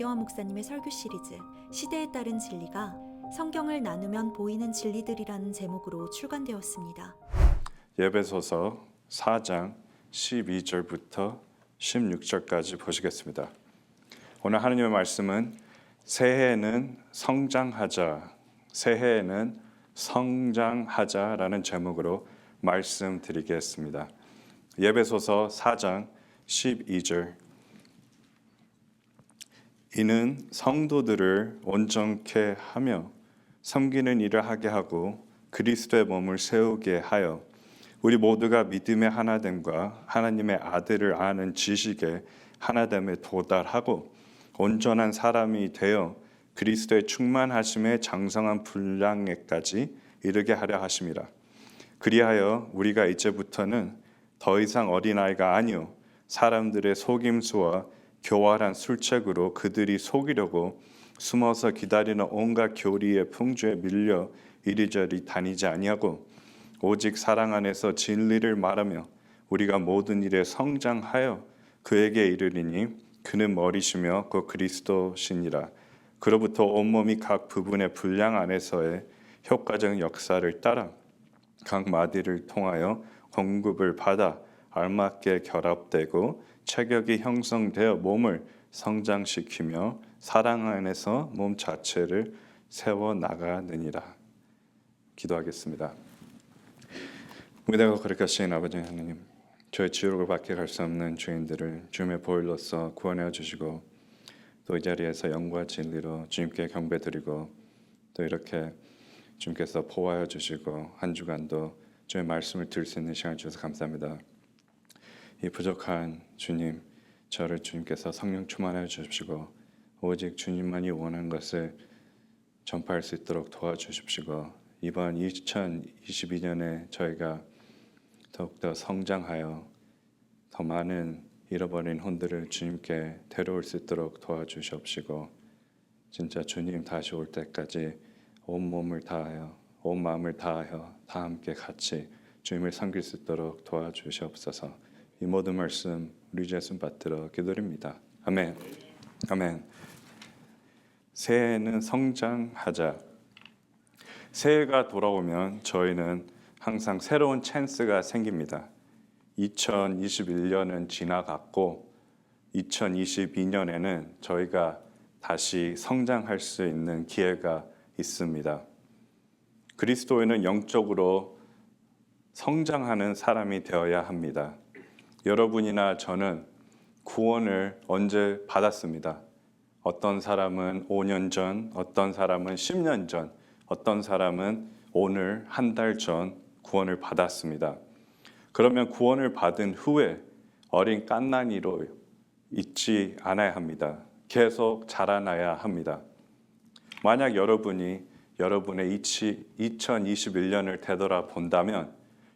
정경환 목사님의 설교 시리즈 시대에 따른 진리가 성경을 나누면 보이는 진리들이라는 제목으로 출간되었습니다. 에베소서 4장 12절부터 16절까지 보시겠습니다. 오늘 하나님의 말씀은 새해에는 성장하자, 새해에는 성장하자라는 제목으로 말씀드리겠습니다. 에베소서 4장 12절 이는 성도들을 온전케 하며 섬기는 일을 하게 하고 그리스도의 몸을 세우게 하여 우리 모두가 믿음의 하나됨과 하나님의 아들을 아는 지식에 하나됨에 도달하고 온전한 사람이 되어 그리스도의 충만하심에 장성한 분량에까지 이르게 하려 하심이라. 그리하여 우리가 이제부터는 더 이상 어린아이가 아니요 사람들의 속임수와 교활한 술책으로 그들이 속이려고 숨어서 기다리는 온갖 교리의 풍조에 밀려 이리저리 다니지 아니하고 오직 사랑 안에서 진리를 말하며 우리가 모든 일에 성장하여 그에게 이르리니 그는 머리시며 그 그리스도시니라. 그로부터 온몸이 각 부분의 분량 안에서의 효과적 역사를 따라 각 마디를 통하여 공급을 받아 알맞게 결합되고 체격이 형성되어 몸을 성장시키며 사랑 안에서 몸 자체를 세워나가느니라. 기도하겠습니다. 위대하고 거룩하신 아버지 하나님, 저의 지옥을 밖에 갈 수 없는 죄인들을 주님의 보혈로서 구원하여 주시고 또 이 자리에서 영과 진리로 주님께 경배드리고 또 이렇게 주님께서 보호하여 주시고 한 주간도 주의 말씀을 들을 수 있는 시간을 주셔서 감사합니다. 이 부족한 주님, 저를 주님께서 성령 충만하여 주십시고 오직 주님만이 원하는 것을 전파할 수 있도록 도와주십시고 이번 2022년에 저희가 더욱더 성장하여 더 많은 잃어버린 혼들을 주님께 데려올 수 있도록 도와주시옵시고 진짜 주님 다시 올 때까지 온 몸을 다하여 온 마음을 다하여 다 함께 같이 주님을 섬길 수 있도록 도와주시옵소서. 이 모든 말씀 우리 주 예수 받들어 기도드립니다. 아멘. 아멘. 새해에는 성장하자. 새해가 돌아오면 저희는 항상 새로운 찬스가 생깁니다. 2021년은 지나갔고 2022년에는 저희가 다시 성장할 수 있는 기회가 있습니다. 그리스도인은 영적으로 성장하는 사람이 되어야 합니다. 여러분이나 저는 구원을 언제 받았습니다. 어떤 사람은 5년 전, 어떤 사람은 10년 전, 어떤 사람은 오늘 한 달 전 구원을 받았습니다. 그러면 구원을 받은 후에 어린 갓난이로 있지 않아야 합니다. 계속 자라나야 합니다. 만약 여러분이 여러분의 2021년을 되돌아본다면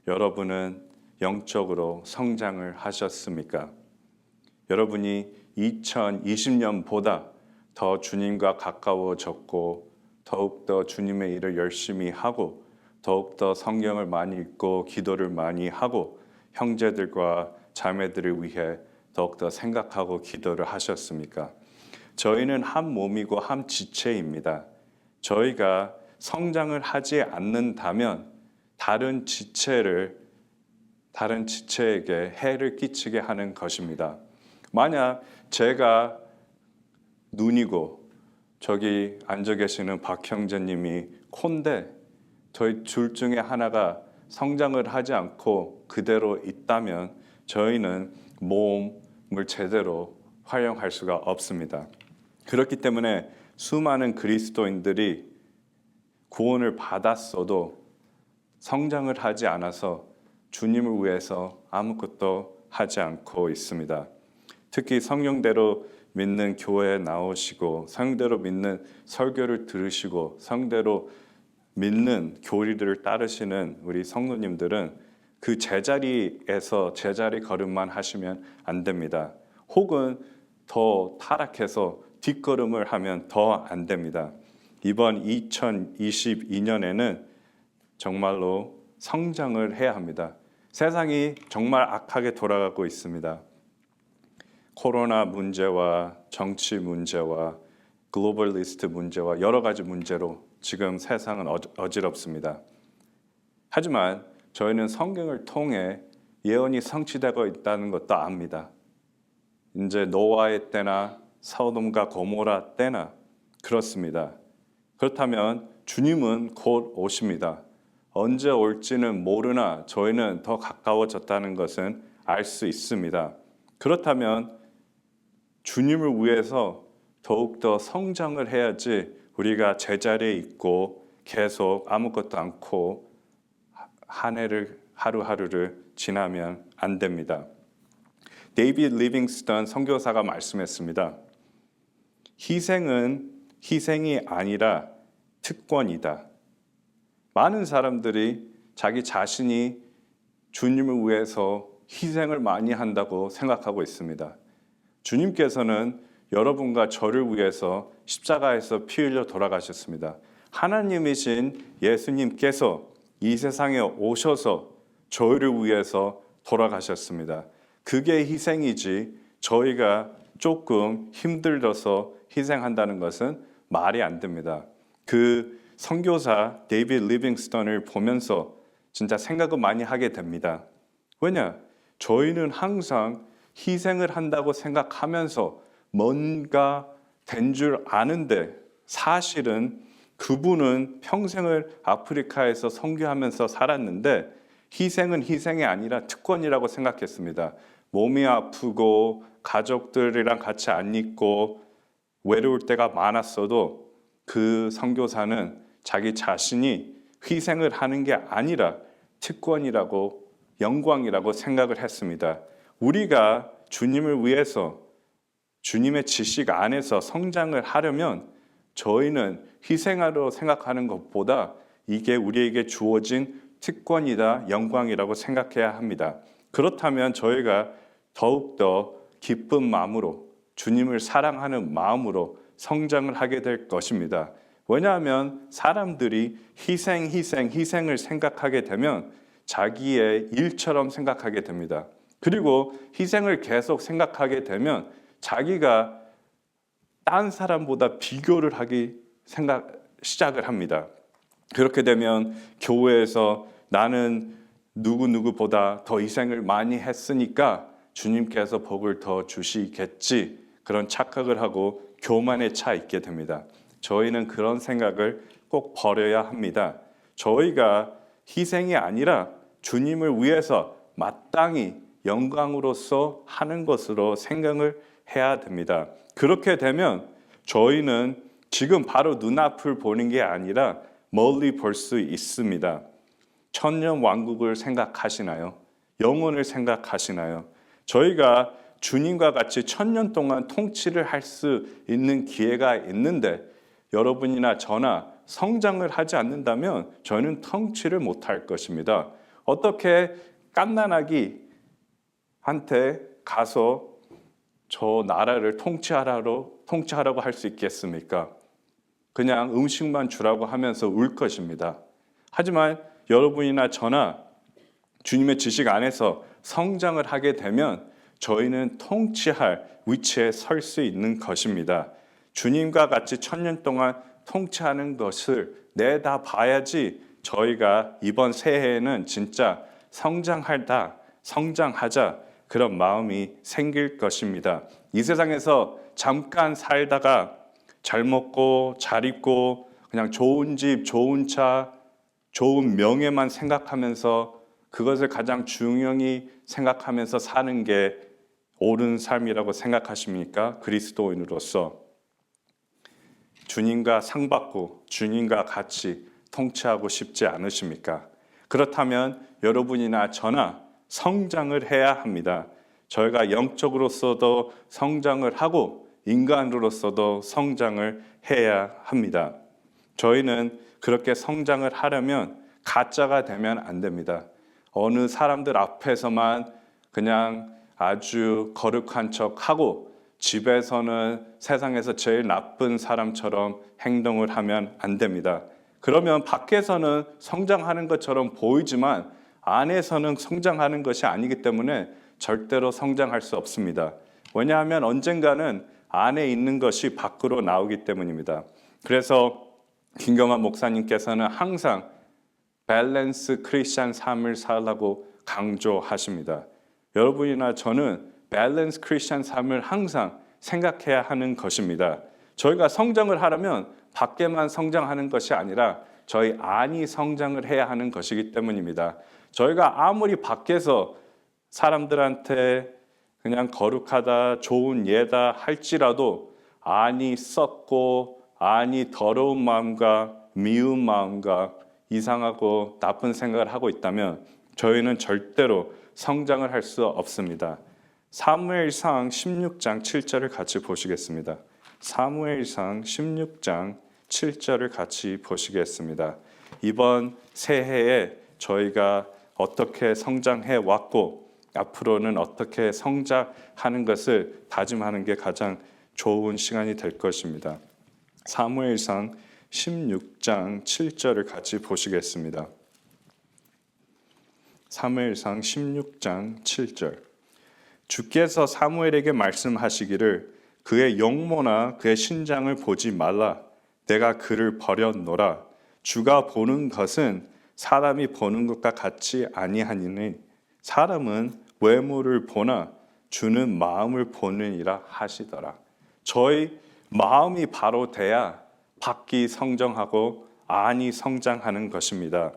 여러분은 영적으로 성장을 하셨습니까? 여러분이 2020년보다 더 주님과 가까워졌고 더욱더 주님의 일을 열심히 하고 더욱더 성경을 많이 읽고 기도를 많이 하고 형제들과 자매들을 위해 더욱더 생각하고 기도를 하셨습니까? 저희는 한 몸이고 한 지체입니다. 저희가 성장을 하지 않는다면 다른 지체에게 해를 끼치게 하는 것입니다. 만약 제가 눈이고 저기 앉아 계시는 박 형제님이 콘데 저희 둘 중에 하나가 성장을 하지 않고 그대로 있다면 저희는 몸을 제대로 활용할 수가 없습니다. 그렇기 때문에 수많은 그리스도인들이 구원을 받았어도 성장을 하지 않아서 주님을 위해서 아무것도 하지 않고 있습니다. 특히 성령대로 믿는 교회에 나오시고 성령대로 믿는 설교를 들으시고 성령대로 믿는 교리들을 따르시는 우리 성도님들은 그 제자리에서 제자리 걸음만 하시면 안 됩니다. 혹은 더 타락해서 뒷걸음을 하면 더 안 됩니다. 이번 2022년에는 정말로 성장을 해야 합니다. 세상이 정말 악하게 돌아가고 있습니다. 코로나 문제와 정치 문제와 글로벌리스트 문제와 여러 가지 문제로 지금 세상은 어지럽습니다. 하지만 저희는 성경을 통해 예언이 성취되고 있다는 것도 압니다. 이제 노아의 때나 소돔과 고모라 때나 그렇습니다. 그렇다면 주님은 곧 오십니다. 언제 올지는 모르나 저희는 더 가까워졌다는 것은 알 수 있습니다. 그렇다면 주님을 위해서 더욱더 성장을 해야지 우리가 제자리에 있고 계속 아무것도 않고 한 해를 하루하루를 지나면 안 됩니다. 데이비드 리빙스턴 선교사가 말씀했습니다. 희생은 희생이 아니라 특권이다. 많은 사람들이 자기 자신이 주님을 위해서 희생을 많이 한다고 생각하고 있습니다. 주님께서는 여러분과 저를 위해서 십자가에서 피 흘려 돌아가셨습니다. 하나님이신 예수님께서 이 세상에 오셔서 저희를 위해서 돌아가셨습니다. 그게 희생이지 저희가 조금 힘들어서 희생한다는 것은 말이 안 됩니다. 그 선교사 데이비드 리빙스턴을 보면서 진짜 생각을 많이 하게 됩니다. 왜냐? 저희는 항상 희생을 한다고 생각하면서 뭔가 된 줄 아는데 사실은 그분은 평생을 아프리카에서 선교하면서 살았는데 희생은 희생이 아니라 특권이라고 생각했습니다. 몸이 아프고 가족들이랑 같이 안 있고 외로울 때가 많았어도 그 선교사는 자기 자신이 희생을 하는 게 아니라 특권이라고 영광이라고 생각을 했습니다. 우리가 주님을 위해서 주님의 지식 안에서 성장을 하려면 저희는 희생하려 생각하는 것보다 이게 우리에게 주어진 특권이다, 영광이라고 생각해야 합니다. 그렇다면 저희가 더욱더 기쁜 마음으로 주님을 사랑하는 마음으로 성장을 하게 될 것입니다. 왜냐하면 사람들이 희생을 생각하게 되면 자기의 일처럼 생각하게 됩니다. 그리고 희생을 계속 생각하게 되면 자기가 딴 사람보다 비교를 하기 시작을 합니다. 그렇게 되면 교회에서 나는 누구보다 더 희생을 많이 했으니까 주님께서 복을 더 주시겠지 그런 착각을 하고 교만에 차 있게 됩니다. 저희는 그런 생각을 꼭 버려야 합니다. 저희가 희생이 아니라 주님을 위해서 마땅히 영광으로서 하는 것으로 생각을 해야 됩니다. 그렇게 되면 저희는 지금 바로 눈앞을 보는 게 아니라 멀리 볼 수 있습니다. 천년 왕국을 생각하시나요? 영원을 생각하시나요? 저희가 주님과 같이 천년 동안 통치를 할 수 있는 기회가 있는데 여러분이나 저나 성장을 하지 않는다면 저희는 통치를 못할 것입니다. 어떻게 갓난아기한테 가서 저 나라를 통치하라고 할 수 있겠습니까? 그냥 음식만 주라고 하면서 울 것입니다. 하지만 여러분이나 저나 주님의 지식 안에서 성장을 하게 되면 저희는 통치할 위치에 설 수 있는 것입니다. 주님과 같이 천년 동안 통치하는 것을 내다 봐야지 저희가 이번 새해에는 진짜 성장하자 그런 마음이 생길 것입니다. 이 세상에서 잠깐 살다가 잘 먹고 잘 입고 그냥 좋은 집, 좋은 차, 좋은 명예만 생각하면서 그것을 가장 중요히 생각하면서 사는 게 옳은 삶이라고 생각하십니까? 그리스도인으로서 주님과 상받고 주님과 같이 통치하고 싶지 않으십니까? 그렇다면 여러분이나 저나 성장을 해야 합니다. 저희가 영적으로서도 성장을 하고 인간으로서도 성장을 해야 합니다. 저희는 그렇게 성장을 하려면 가짜가 되면 안 됩니다. 어느 사람들 앞에서만 그냥 아주 거룩한 척하고 집에서는 세상에서 제일 나쁜 사람처럼 행동을 하면 안 됩니다. 그러면 밖에서는 성장하는 것처럼 보이지만 안에서는 성장하는 것이 아니기 때문에 절대로 성장할 수 없습니다. 왜냐하면 언젠가는 안에 있는 것이 밖으로 나오기 때문입니다. 그래서 김경환 목사님께서는 항상 밸런스 크리스찬 삶을 살라고 강조하십니다. 여러분이나 저는 밸런스 크리스찬 삶을 항상 생각해야 하는 것입니다. 저희가 성장을 하려면 밖에만 성장하는 것이 아니라 저희 안이 성장을 해야 하는 것이기 때문입니다. 저희가 아무리 밖에서 사람들한테 그냥 거룩하다, 좋은 예다 할지라도 안이 썩고 안이 더러운 마음과 미운 마음과 이상하고 나쁜 생각을 하고 있다면 저희는 절대로 성장을 할 수 없습니다. 사무엘상 16장 7절을 같이 보시겠습니다. 사무엘상 16장 7절을 같이 보시겠습니다. 이번 새해에 저희가 어떻게 성장해 왔고 앞으로는 어떻게 성장하는 것을 다짐하는 게 가장 좋은 시간이 될 것입니다. 사무엘상 16장 7절을 같이 보시겠습니다. 사무엘상 16장 7절. 주께서 사무엘에게 말씀하시기를 그의 용모나 그의 신장을 보지 말라. 내가 그를 버렸노라. 주가 보는 것은 사람이 보는 것과 같이 아니하니니 사람은 외모를 보나 주는 마음을 보느니라 하시더라. 저희 마음이 바로 돼야 밖이 성장하고 안이 성장하는 것입니다.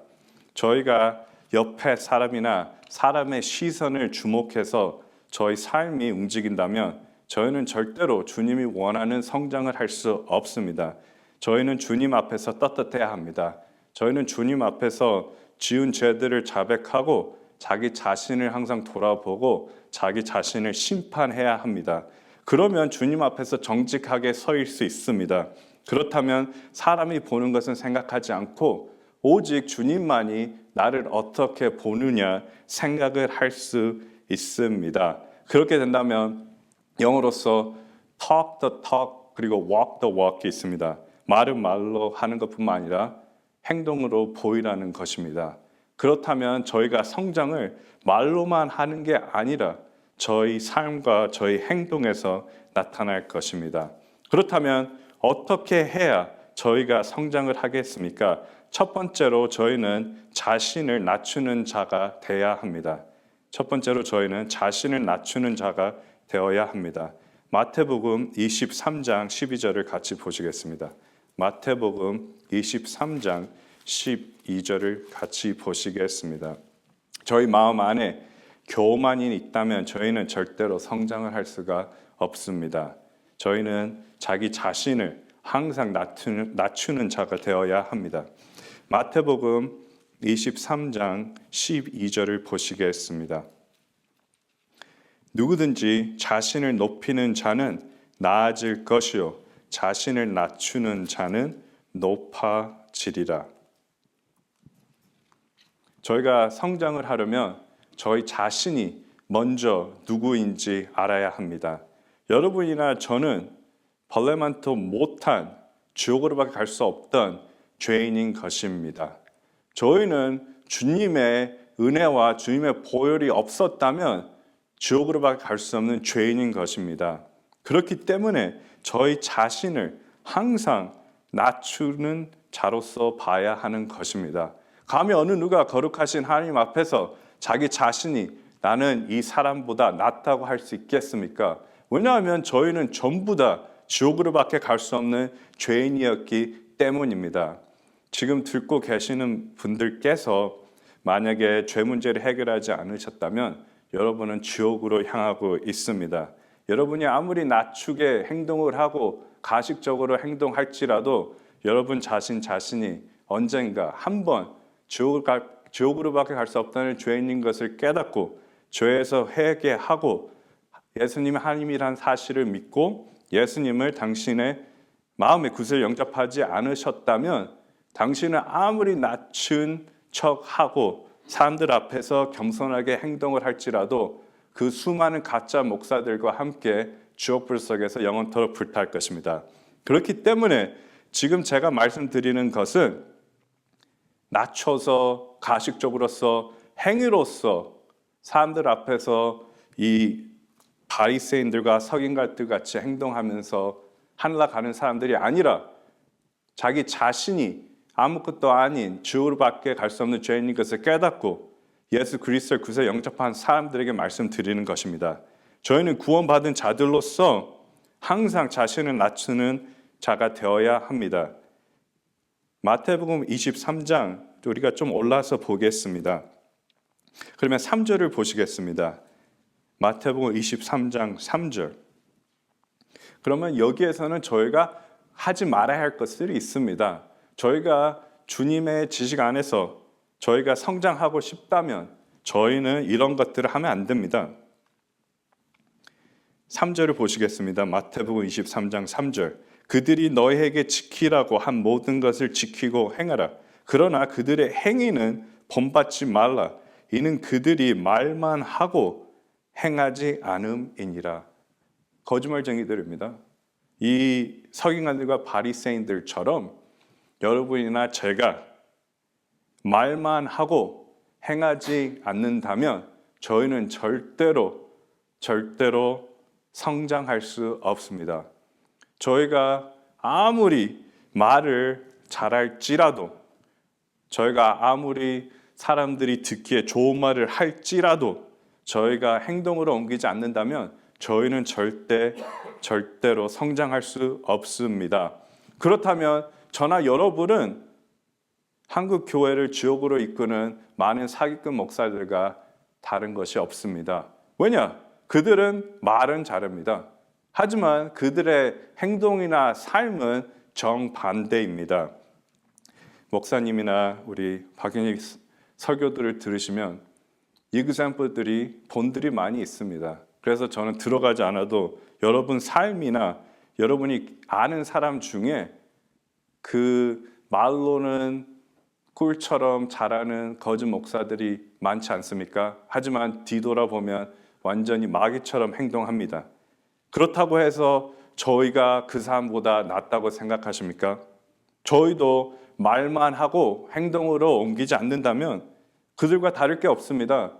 저희가 옆에 사람이나 사람의 시선을 주목해서 저희 삶이 움직인다면 저희는 절대로 주님이 원하는 성장을 할 수 없습니다. 저희는 주님 앞에서 떳떳해야 합니다. 저희는 주님 앞에서 지은 죄들을 자백하고 자기 자신을 항상 돌아보고 자기 자신을 심판해야 합니다. 그러면 주님 앞에서 정직하게 서일 수 있습니다. 그렇다면 사람이 보는 것은 생각하지 않고 오직 주님만이 나를 어떻게 보느냐 생각을 할 수 있습니다. 그렇게 된다면 영어로서 talk the talk 그리고 walk the walk이 있습니다. 말은 말로 하는 것뿐만 아니라 행동으로 보이라는 것입니다. 그렇다면 저희가 성장을 말로만 하는 게 아니라 저희 삶과 저희 행동에서 나타날 것입니다. 그렇다면 어떻게 해야 저희가 성장을 하겠습니까? 첫 번째로 저희는 자신을 낮추는 자가 되어야 합니다. 첫 번째로 저희는 자신을 낮추는 자가 되어야 합니다. 마태복음 23장 12절을 같이 보시겠습니다. 마태복음 23장 12절을 같이 보시겠습니다. 저희 마음 안에 교만이 있다면 저희는 절대로 성장을 할 수가 없습니다. 저희는 자기 자신을 항상 낮추는 자가 되어야 합니다. 마태복음 23장 12절을 보시겠습니다. 누구든지 자신을 높이는 자는 나아질 것이요 자신을 낮추는 자는 높아지리라. 저희가 성장을 하려면 저희 자신이 먼저 누구인지 알아야 합니다. 여러분이나 저는 벌레만도 못한 지옥으로밖에 갈 수 없던 죄인인 것입니다. 저희는 주님의 은혜와 주님의 보혈이 없었다면 지옥으로밖에 갈 수 없는 죄인인 것입니다. 그렇기 때문에 저희 자신을 항상 낮추는 자로서 봐야 하는 것입니다. 감히 어느 누가 거룩하신 하나님 앞에서 자기 자신이 나는 이 사람보다 낫다고 할 수 있겠습니까? 왜냐하면 저희는 전부 다 지옥으로밖에 갈 수 없는 죄인이었기 때문입니다. 지금 듣고 계시는 분들께서 만약에 죄 문제를 해결하지 않으셨다면 여러분은 지옥으로 향하고 있습니다. 여러분이 아무리 낮추게 행동을 하고 가식적으로 행동할지라도 여러분 자신이 언젠가 한번 지옥으로밖에 갈 수 없다는 죄인인 것을 깨닫고 죄에서 회개하고 예수님이 하나님이란 사실을 믿고 예수님을 당신의 마음의 구세를 영접하지 않으셨다면 당신은 아무리 낮춘 척하고 사람들 앞에서 겸손하게 행동을 할지라도 그 수많은 가짜 목사들과 함께 지옥불 속에서 영원토록 불탈 것입니다. 그렇기 때문에 지금 제가 말씀드리는 것은 낮춰서 가식적으로서 행위로서 사람들 앞에서 이 바리새인들과 서기관들 같이 행동하면서 하늘나라 가는 사람들이 아니라 자기 자신이 아무것도 아닌 주로밖에 갈 수 없는 죄인인 것을 깨닫고 예수 그리스도를 구세 영접한 사람들에게 말씀드리는 것입니다. 저희는 구원받은 자들로서 항상 자신을 낮추는 자가 되어야 합니다. 마태복음 23장 우리가 좀 올라서 보겠습니다. 그러면 3절을 보시겠습니다. 마태복음 23장 3절. 그러면 여기에서는 저희가 하지 말아야 할 것들이 있습니다. 저희가 주님의 지식 안에서 저희가 성장하고 싶다면 저희는 이런 것들을 하면 안 됩니다. 3절을 보시겠습니다. 마태복음 23장 3절. 그들이 너희에게 지키라고 한 모든 것을 지키고 행하라. 그러나 그들의 행위는 본받지 말라. 이는 그들이 말만 하고 행하지 않음이니라. 거짓말쟁이들입니다. 이 서기관들과 바리새인들처럼 여러분이나 제가 말만 하고 행하지 않는다면 저희는 절대로 성장할 수 없습니다. 저희가 아무리 말을 잘할지라도, 저희가 아무리 사람들이 듣기에 좋은 말을 할지라도 저희가 행동으로 옮기지 않는다면 저희는 절대로 성장할 수 없습니다. 그렇다면 저나 여러분은 한국 교회를 지옥으로 이끄는 많은 사기꾼 목사들과 다른 것이 없습니다. 왜냐? 그들은 말은 잘합니다. 하지만 그들의 행동이나 삶은 정반대입니다. 목사님이나 우리 박윤익 설교들을 들으시면 example들이 본들이 많이 있습니다. 그래서 저는 들어가지 않아도 여러분 삶이나 여러분이 아는 사람 중에 그 말로는 꿀처럼 잘하는 거짓 목사들이 많지 않습니까? 하지만 뒤돌아보면 완전히 마귀처럼 행동합니다. 그렇다고 해서 저희가 그 사람보다 낫다고 생각하십니까? 저희도 말만 하고 행동으로 옮기지 않는다면 그들과 다를 게 없습니다.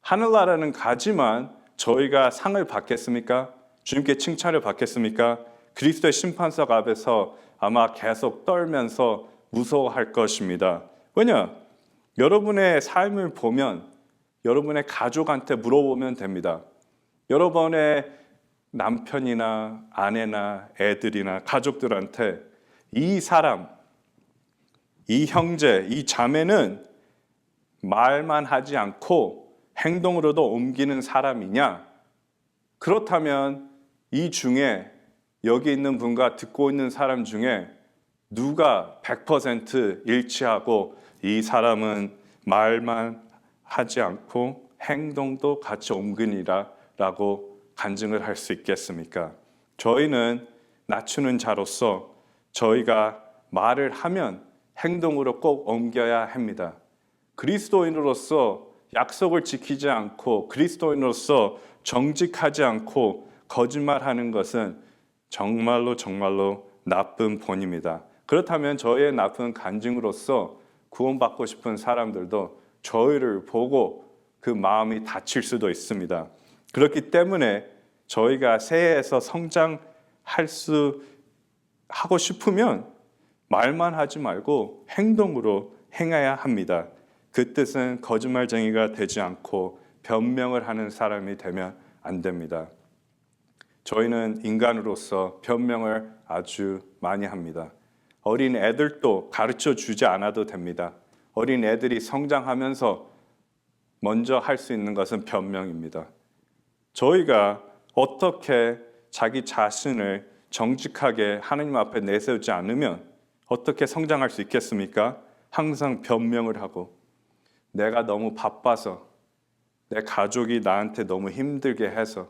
하늘나라는 가지만 저희가 상을 받겠습니까? 주님께 칭찬을 받겠습니까? 그리스도의 심판석 앞에서 아마 계속 떨면서 무서워할 것입니다. 왜냐? 여러분의 삶을 보면 여러분의 가족한테 물어보면 됩니다. 여러분의 남편이나 아내나 애들이나 가족들한테 이 사람, 이 형제, 이 자매는 말만 하지 않고 행동으로도 옮기는 사람이냐? 그렇다면 이 중에 여기 있는 분과 듣고 있는 사람 중에 누가 100% 일치하고 이 사람은 말만 하지 않고 행동도 같이 옮기니라 라고 간증을 할 수 있겠습니까? 저희는 낮추는 자로서 저희가 말을 하면 행동으로 꼭 옮겨야 합니다. 그리스도인으로서 약속을 지키지 않고 그리스도인으로서 정직하지 않고 거짓말하는 것은 정말로 나쁜 본입니다. 그렇다면 저희의 나쁜 간증으로서 구원받고 싶은 사람들도 저희를 보고 그 마음이 다칠 수도 있습니다. 그렇기 때문에 저희가 새해에서 하고 싶으면 말만 하지 말고 행동으로 행해야 합니다. 그 뜻은 거짓말쟁이가 되지 않고 변명을 하는 사람이 되면 안 됩니다. 저희는 인간으로서 변명을 아주 많이 합니다. 어린 애들도 가르쳐 주지 않아도 됩니다. 어린 애들이 성장하면서 먼저 할 수 있는 것은 변명입니다. 저희가 어떻게 자기 자신을 정직하게 하나님 앞에 내세우지 않으면 어떻게 성장할 수 있겠습니까? 항상 변명을 하고 내가 너무 바빠서 내 가족이 나한테 너무 힘들게 해서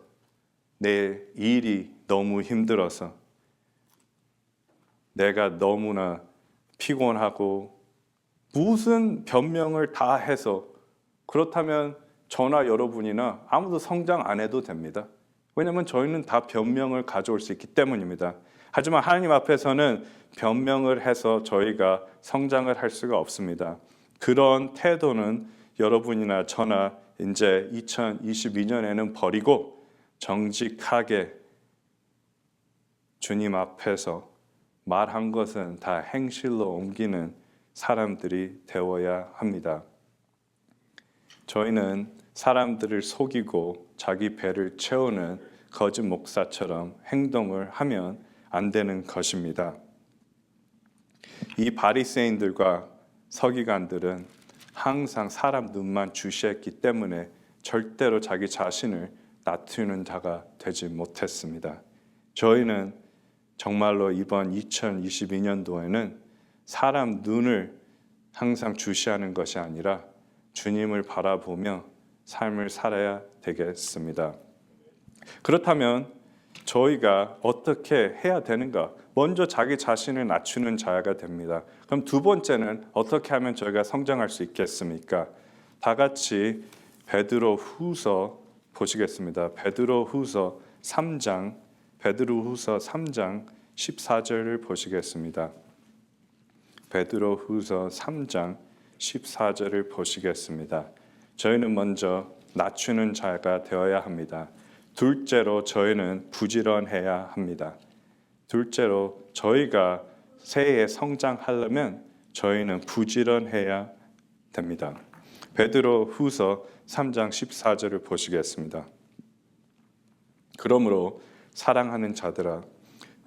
내 일이 너무 힘들어서 내가 너무나 피곤하고 무슨 변명을 다 해서 그렇다면 저나 여러분이나 아무도 성장 안 해도 됩니다. 왜냐하면 저희는 다 변명을 가져올 수 있기 때문입니다. 하지만 하나님 앞에서는 변명을 해서 저희가 성장을 할 수가 없습니다. 그런 태도는 여러분이나 저나 이제 2022년에는 버리고 정직하게 주님 앞에서 말한 것은 다 행실로 옮기는 사람들이 되어야 합니다. 저희는 사람들을 속이고 자기 배를 채우는 거짓 목사처럼 행동을 하면 안 되는 것입니다. 이 바리새인들과 서기관들은 항상 사람 눈만 주시했기 때문에 절대로 자기 자신을 낮추는 자가 되지 못했습니다. 저희는 정말로 이번 2022년도에는 사람 눈을 항상 주시하는 것이 아니라 주님을 바라보며 삶을 살아야 되겠습니다. 그렇다면 저희가 어떻게 해야 되는가? 먼저 자기 자신을 낮추는 자가 됩니다. 그럼 두 번째는 어떻게 하면 저희가 성장할 수 있겠습니까? 다 같이 베드로후서 보시겠습니다. 베드로후서 3장 14절을 보시겠습니다. 베드로후서 3장 14절을 보시겠습니다. 저희는 먼저 낮추는 자가 되어야 합니다. 둘째로 저희는 부지런해야 합니다. 둘째로 저희가 새해에 성장하려면 저희는 부지런해야 됩니다. 베드로후서 3장 14절을 보시겠습니다. 그러므로 사랑하는 자들아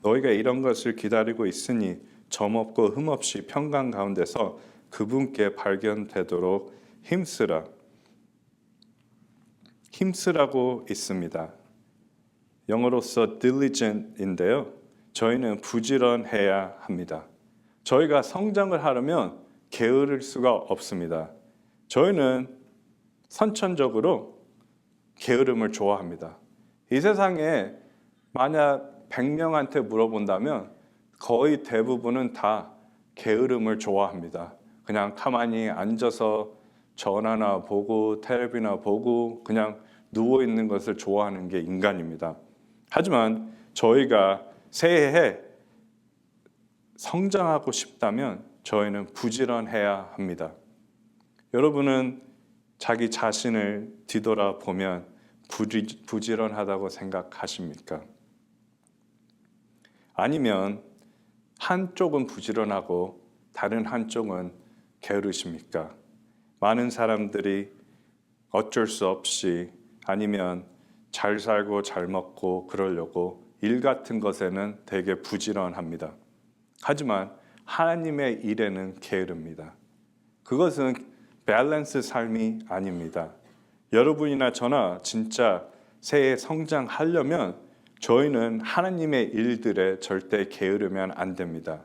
너희가 이런 것을 기다리고 있으니 점없고 흠없이 평강 가운데서 그분께 발견되도록 힘쓰라고 있습니다. 영어로서 diligent인데요. 저희는 부지런해야 합니다. 저희가 성장을 하려면 게으를 수가 없습니다. 저희는 선천적으로 게으름을 좋아합니다. 이 세상에 만약 100명한테 물어본다면 거의 대부분은 다 게으름을 좋아합니다. 그냥 가만히 앉아서 전화나 보고 텔레비나 보고 그냥 누워 있는 것을 좋아하는 게 인간입니다. 하지만 저희가 새해에 성장하고 싶다면 저희는 부지런해야 합니다. 여러분은 자기 자신을 뒤돌아보면 부지런하다고 생각하십니까? 아니면 한쪽은 부지런하고 다른 한쪽은 게으르십니까? 많은 사람들이 어쩔 수 없이 아니면 잘 살고 잘 먹고 그러려고 일 같은 것에는 되게 부지런합니다. 하지만 하나님의 일에는 게으릅니다. 그것은 밸런스 삶이 아닙니다. 여러분이나 저나 진짜 새해 성장하려면 저희는 하나님의 일들에 절대 게으르면 안 됩니다.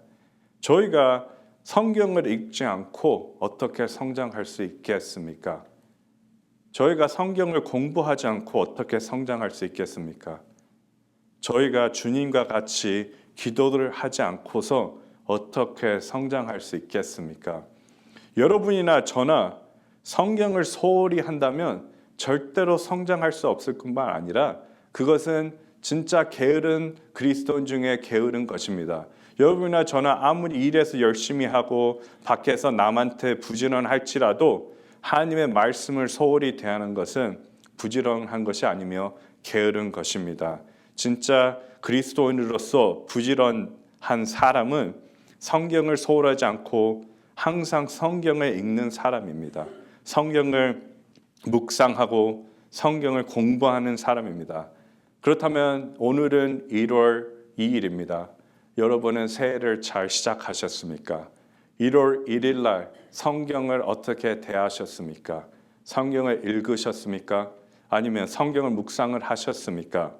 저희가 성경을 읽지 않고 어떻게 성장할 수 있겠습니까? 저희가 성경을 공부하지 않고 어떻게 성장할 수 있겠습니까? 저희가 주님과 같이 기도를 하지 않고서 어떻게 성장할 수 있겠습니까? 여러분이나 저나 성경을 소홀히 한다면 절대로 성장할 수 없을 뿐만 아니라 그것은 진짜 게으른 그리스도인 중에 게으른 것입니다. 여러분이나 저나 아무리 일에서 열심히 하고 밖에서 남한테 부지런할지라도 하나님의 말씀을 소홀히 대하는 것은 부지런한 것이 아니며 게으른 것입니다. 진짜 그리스도인으로서 부지런한 사람은 성경을 소홀하지 않고 항상 성경을 읽는 사람입니다. 성경을 묵상하고 성경을 공부하는 사람입니다. 그렇다면 오늘은 1월 2일입니다. 여러분은 새해를 잘 시작하셨습니까? 1월 1일 날 성경을 어떻게 대하셨습니까? 성경을 읽으셨습니까? 아니면 성경을 묵상을 하셨습니까?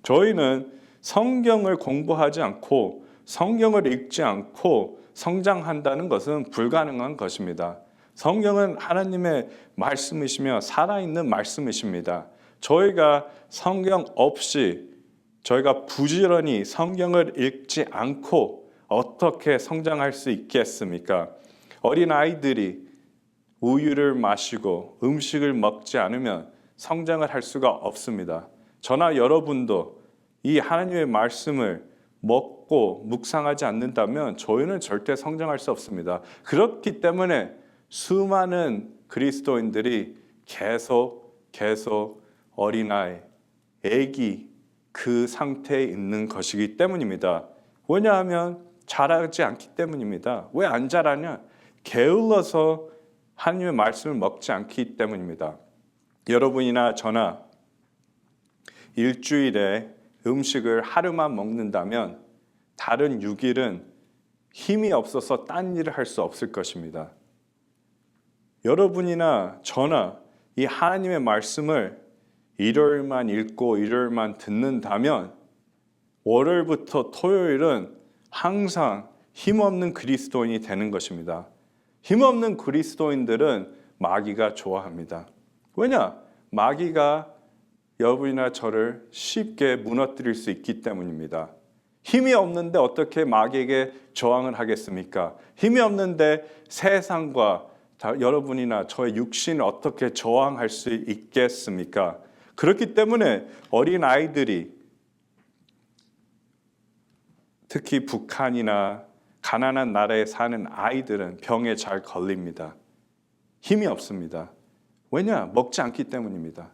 저희는 성경을 공부하지 않고 성경을 읽지 않고 성장한다는 것은 불가능한 것입니다. 성경은 하나님의 말씀이시며 살아있는 말씀이십니다. 저희가 성경 없이 저희가 부지런히 성경을 읽지 않고 어떻게 성장할 수 있겠습니까? 어린아이들이 우유를 마시고 음식을 먹지 않으면 성장을 할 수가 없습니다. 저나 여러분도 이 하나님의 말씀을 먹고 묵상하지 않는다면 저희는 절대 성장할 수 없습니다. 그렇기 때문에 수많은 그리스도인들이 계속 어린아이, 애기 그 상태에 있는 것이기 때문입니다. 왜냐하면 자라지 않기 때문입니다. 왜 안 자라냐? 게을러서 하나님의 말씀을 먹지 않기 때문입니다. 여러분이나 저나 일주일에 음식을 하루만 먹는다면 다른 6일은 힘이 없어서 딴 일을 할 수 없을 것입니다. 여러분이나 저나 이 하나님의 말씀을 일요일만 읽고 일요일만 듣는다면 월요일부터 토요일은 항상 힘없는 그리스도인이 되는 것입니다. 힘없는 그리스도인들은 마귀가 좋아합니다. 왜냐? 마귀가 여러분이나 저를 쉽게 무너뜨릴 수 있기 때문입니다. 힘이 없는데 어떻게 마귀에게 저항을 하겠습니까? 힘이 없는데 세상과 여러분이나 저의 육신을 어떻게 저항할 수 있겠습니까? 그렇기 때문에 어린 아이들이 특히 북한이나 가난한 나라에 사는 아이들은 병에 잘 걸립니다. 힘이 없습니다. 왜냐? 먹지 않기 때문입니다.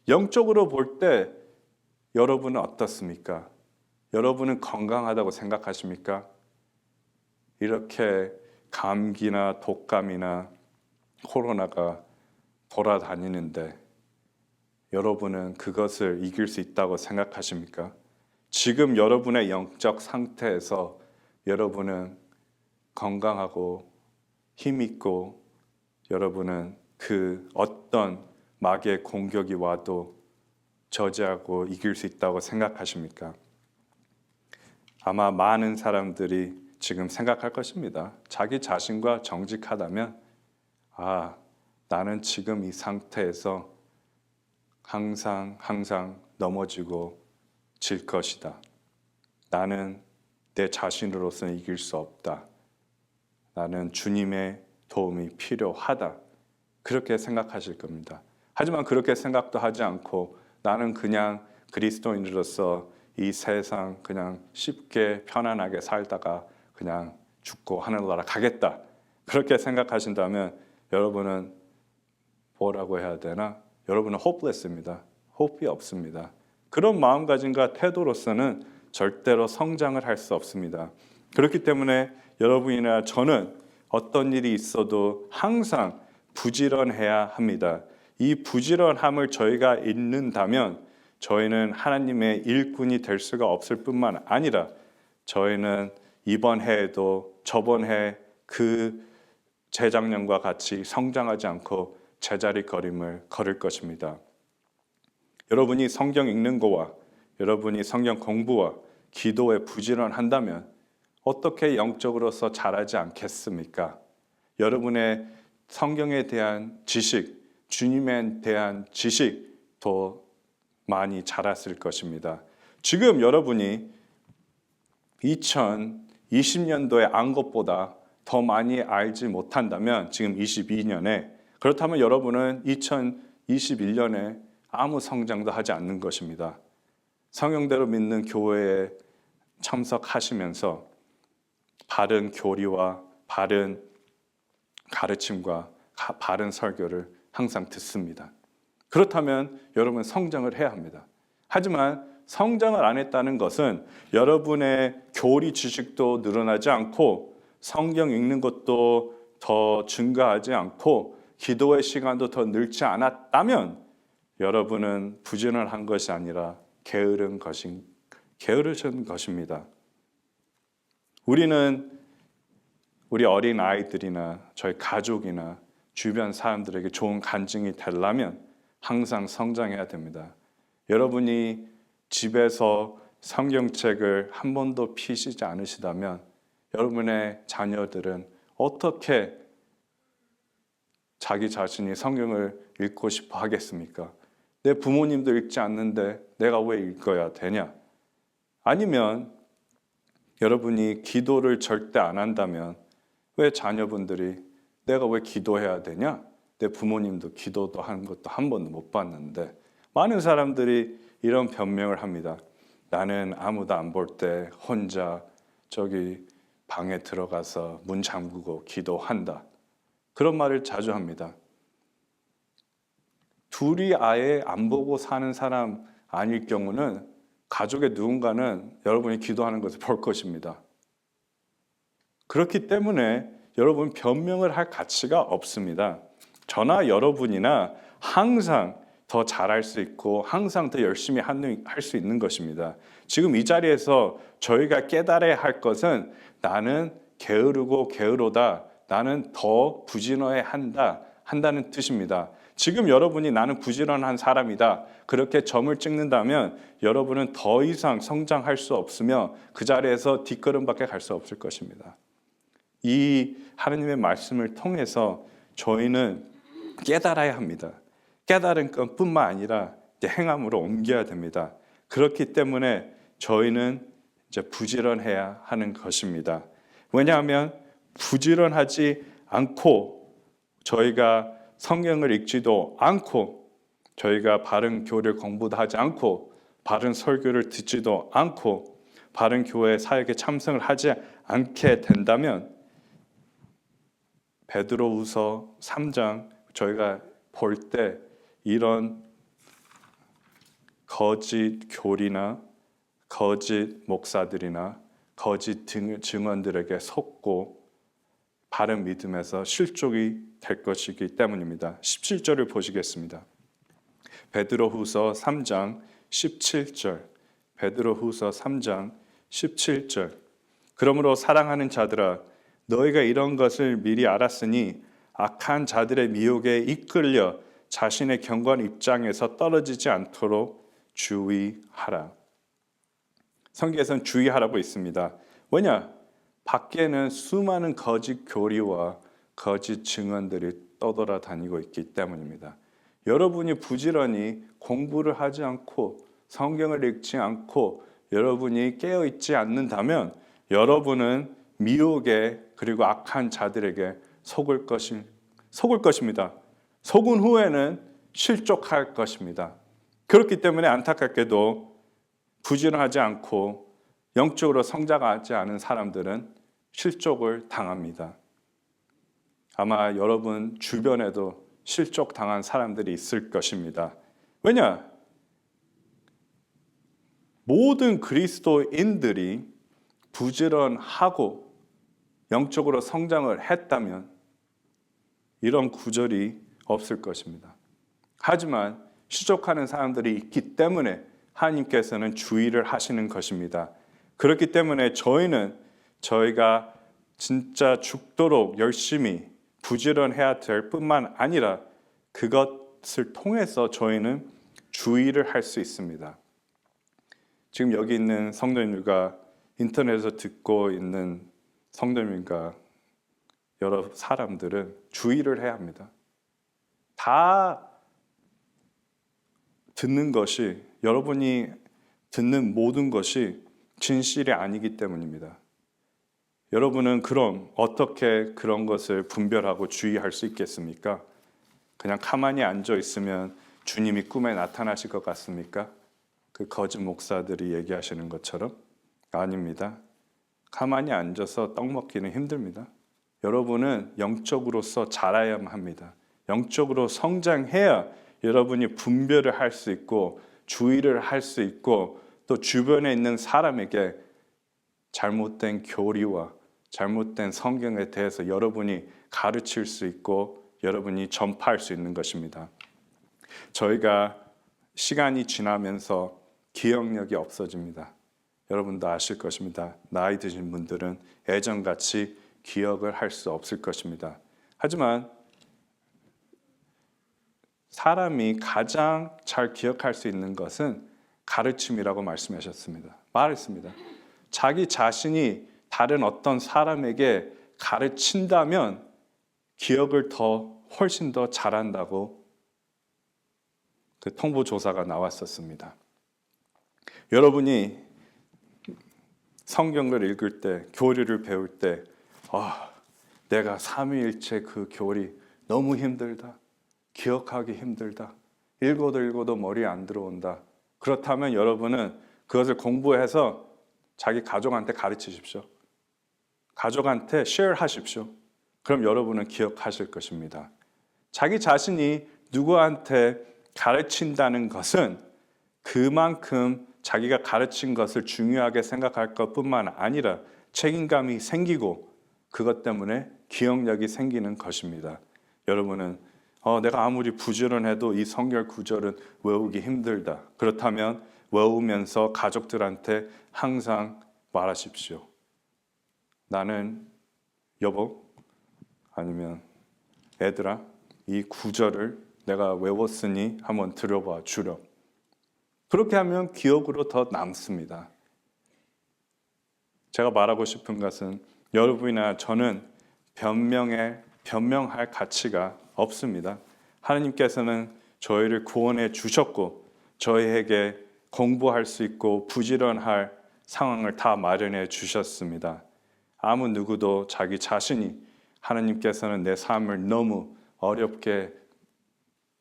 영적으로 볼 때 여러분은 어떻습니까? 여러분은 건강하다고 생각하십니까? 이렇게 감기나 독감이나 코로나가 돌아다니는데 여러분은 그것을 이길 수 있다고 생각하십니까? 지금 여러분의 영적 상태에서 여러분은 건강하고 힘있고 여러분은 그 어떤 마귀의 공격이 와도 저지하고 이길 수 있다고 생각하십니까? 아마 많은 사람들이 지금 생각할 것입니다. 자기 자신과 정직하다면 나는 지금 이 상태에서 항상 넘어지고 질 것이다. 나는 내 자신으로서는 이길 수 없다. 나는 주님의 도움이 필요하다. 그렇게 생각하실 겁니다. 하지만 그렇게 생각도 하지 않고 나는 그냥 그리스도인으로서 이 세상 그냥 쉽게 편안하게 살다가 그냥 죽고 하늘나라 가겠다. 그렇게 생각하신다면 여러분은 뭐라고 해야 되나? 여러분은 hopeless입니다. hope이 없습니다. 그런 마음가짐과 태도로서는 절대로 성장을 할 수 없습니다. 그렇기 때문에 여러분이나 저는 어떤 일이 있어도 항상 부지런해야 합니다. 이 부지런함을 저희가 잊는다면 저희는 하나님의 일꾼이 될 수가 없을 뿐만 아니라 저희는 이번 해에도 저번 해 그 재작년과 같이 성장하지 않고 제자리걸음을 걸을 것입니다. 여러분이 성경 읽는 거와 여러분이 성경 공부와 기도에 부지런한다면 어떻게 영적으로서 자라지 않겠습니까? 여러분의 성경에 대한 지식, 주님에 대한 지식 더 많이 자랐을 것입니다. 지금 여러분이 2020년도에 안 것보다 더 많이 알지 못한다면 지금 22년에 그렇다면 여러분은 2021년에 아무 성장도 하지 않는 것입니다. 성경대로 믿는 교회에 참석하시면서 바른 교리와 바른 가르침과 바른 설교를 항상 듣습니다. 그렇다면 여러분 성장을 해야 합니다. 하지만 성장을 안 했다는 것은 여러분의 교리 지식도 늘어나지 않고 성경 읽는 것도 더 증가하지 않고 기도의 시간도 더 늘지 않았다면 여러분은 부지런한 것이 아니라 게으른 것입니다. 우리는 우리 어린 아이들이나 저희 가족이나 주변 사람들에게 좋은 간증이 되려면 항상 성장해야 됩니다. 여러분이 집에서 성경책을 한 번도 펴시지 않으시다면 여러분의 자녀들은 어떻게 자기 자신이 성경을 읽고 싶어 하겠습니까? 내 부모님도 읽지 않는데 내가 왜 읽어야 되냐? 아니면 여러분이 기도를 절대 안 한다면 왜 자녀분들이 내가 왜 기도해야 되냐? 내 부모님도 기도도 한 것도 한 번도 못 봤는데 많은 사람들이 이런 변명을 합니다. 나는 아무도 안 볼 때 혼자 저기 방에 들어가서 문 잠그고 기도한다. 그런 말을 자주 합니다. 둘이 아예 안 보고 사는 사람 아닐 경우는 가족의 누군가는 여러분이 기도하는 것을 볼 것입니다. 그렇기 때문에 여러분 변명을 할 가치가 없습니다. 저나 여러분이나 항상 더 잘할 수 있고 항상 더 열심히 할 수 있는 것입니다. 지금 이 자리에서 저희가 깨달아야 할 것은 나는 게으르고 게으르다. 나는 더 부지런해야 한다는 뜻입니다. 지금 여러분이 나는 부지런한 사람이다. 그렇게 점을 찍는다면 여러분은 더 이상 성장할 수 없으며 그 자리에서 뒷걸음밖에 갈 수 없을 것입니다. 이 하나님의 말씀을 통해서 저희는 깨달아야 합니다. 깨달은 것뿐만 아니라 이제 행함으로 옮겨야 됩니다. 그렇기 때문에 저희는 이제 부지런해야 하는 것입니다. 왜냐하면 부지런하지 않고 저희가 성경을 읽지도 않고 저희가 바른 교리를 공부도 하지 않고 바른 설교를 듣지도 않고 바른 교회 사역에 참석을 하지 않게 된다면 베드로후서 3장 저희가 볼 때 이런 거짓 교리나 거짓 목사들이나 거짓 증언들에게 속고 바른 믿음에서 실족이 될 것이기 때문입니다. 17절을 보시겠습니다. 베드로후서 3장 17절. 베드로후서 3장 17절. 그러므로 사랑하는 자들아 너희가 이런 것을 미리 알았으니 악한 자들의 미혹에 이끌려 자신의 견고한 입장에서 떨어지지 않도록 주의하라. 성경에서는 주의하라고 있습니다. 왜냐? 밖에는 수많은 거짓 교리와 거짓 증언들이 떠돌아다니고 있기 때문입니다. 여러분이 부지런히 공부를 하지 않고 성경을 읽지 않고 여러분이 깨어있지 않는다면 여러분은 미혹에 그리고 악한 자들에게 속을 것입니다. 속은 후에는 실족할 것입니다. 그렇기 때문에 안타깝게도 부지런하지 않고 영적으로 성장하지 않은 사람들은 실족을 당합니다. 아마 여러분 주변에도 실족당한 사람들이 있을 것입니다. 왜냐? 모든 그리스도인들이 부지런하고 영적으로 성장을 했다면 이런 구절이 없을 것입니다. 하지만 실족하는 사람들이 있기 때문에 하나님께서는 주의를 하시는 것입니다. 그렇기 때문에 저희가 진짜 죽도록 열심히 부지런해야 될 뿐만 아니라 그것을 통해서 저희는 주의를 할 수 있습니다. 지금 여기 있는 성도님들과 인터넷에서 듣고 있는 성도님과 여러 사람들은 주의를 해야 합니다. 다 듣는 것이 여러분이 듣는 모든 것이 진실이 아니기 때문입니다. 여러분은 그럼 어떻게 그런 것을 분별하고 주의할 수 있겠습니까? 그냥 가만히 앉아 있으면 주님이 꿈에 나타나실 것 같습니까? 그 거짓 목사들이 얘기하시는 것처럼? 아닙니다. 가만히 앉아서 떡 먹기는 힘듭니다. 여러분은 영적으로서 자라야만 합니다. 영적으로 성장해야 여러분이 분별을 할 수 있고 주의를 할 수 있고 또 주변에 있는 사람에게 잘못된 교리와 잘못된 성경에 대해서 여러분이 가르칠 수 있고 여러분이 전파할 수 있는 것입니다. 저희가 시간이 지나면서 기억력이 없어집니다. 여러분도 아실 것입니다. 나이 드신 분들은 예전같이 기억을 할 수 없을 것입니다. 하지만 사람이 가장 잘 기억할 수 있는 것은 가르침이라고 말씀하셨습니다. 말했습니다. 자기 자신이 다른 어떤 사람에게 가르친다면 기억을 훨씬 더 잘한다고 그 통보 조사가 나왔었습니다. 여러분이 성경을 읽을 때, 교리를 배울 때, 내가 삼위일체 그 교리 너무 힘들다. 기억하기 힘들다. 읽어도 머리에 안 들어온다. 그렇다면 여러분은 그것을 공부해서 자기 가족한테 가르치십시오. 가족한테 쉐어하십시오. 그럼 여러분은 기억하실 것입니다. 자기 자신이 누구한테 가르친다는 것은 그만큼 자기가 가르친 것을 중요하게 생각할 것뿐만 아니라 책임감이 생기고 그것 때문에 기억력이 생기는 것입니다. 여러분은 내가 아무리 부지런해도 이 성경 구절은 외우기 힘들다. 그렇다면 외우면서 가족들한테 항상 말하십시오. 나는 여보 아니면 애들아 이 구절을 내가 외웠으니 한번 들어봐 주렴. 그렇게 하면 기억으로 더 남습니다. 제가 말하고 싶은 것은 여러분이나 저는 변명할 가치가 없습니다. 하나님께서는 저희를 구원해 주셨고 저희에게 공부할 수 있고 부지런할 상황을 다 마련해 주셨습니다. 아무 누구도 자기 자신이 하나님께서는 내 삶을 너무 어렵게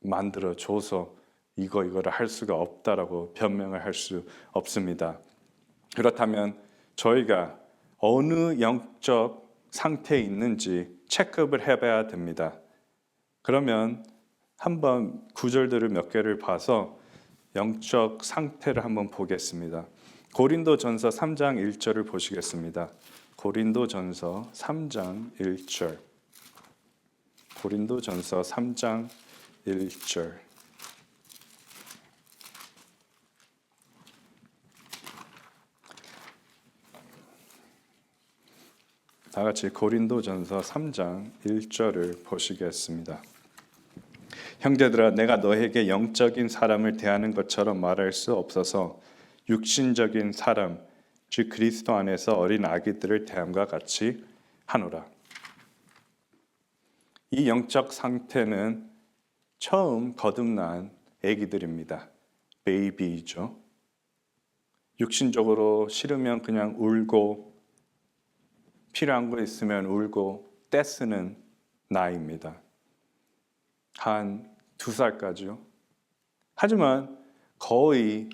만들어 줘서 이거를 할 수가 없다라고 변명을 할 수 없습니다. 그렇다면 저희가 어느 영적 상태에 있는지 체크업을 해봐야 됩니다. 그러면 한번 구절들을 몇 개를 봐서 영적 상태를 한번 보겠습니다. 고린도전서 3장 1절을 보시겠습니다. 고린도전서 3장 1절. 고린도전서 3장 1절. 다 같이 고린도전서 3장 1절을 보시겠습니다. 형제들아 내가 너에게 영적인 사람을 대하는 것처럼 말할 수 없어서 육신적인 사람 즉 그리스도 안에서 어린 아기들을 대함과 같이 하노라. 이 영적 상태는 처음 거듭난 아기들입니다. 베이비죠. 육신적으로 싫으면 그냥 울고 필요한 거 있으면 울고 떼쓰는 나이입니다. 한 2살까지요. 하지만 거의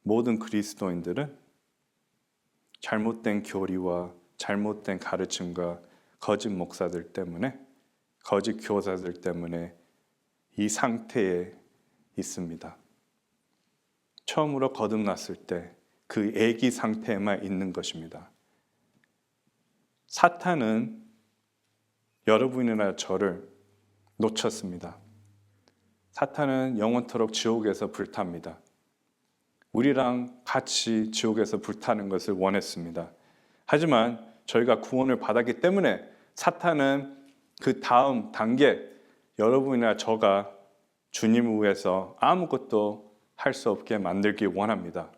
모든 그리스도인들은 잘못된 교리와 잘못된 가르침과 거짓 목사들 때문에 거짓 교사들 때문에 이 상태에 있습니다. 처음으로 거듭났을 때 그 애기 상태에만 있는 것입니다. 사탄은 여러분이나 저를 놓쳤습니다. 사탄은 영원토록 지옥에서 불탑니다. 우리랑 같이 지옥에서 불타는 것을 원했습니다. 하지만 저희가 구원을 받았기 때문에 사탄은 그 다음 단계 여러분이나 저가 주님을 위해서 아무것도 할 수 없게 만들기 원합니다.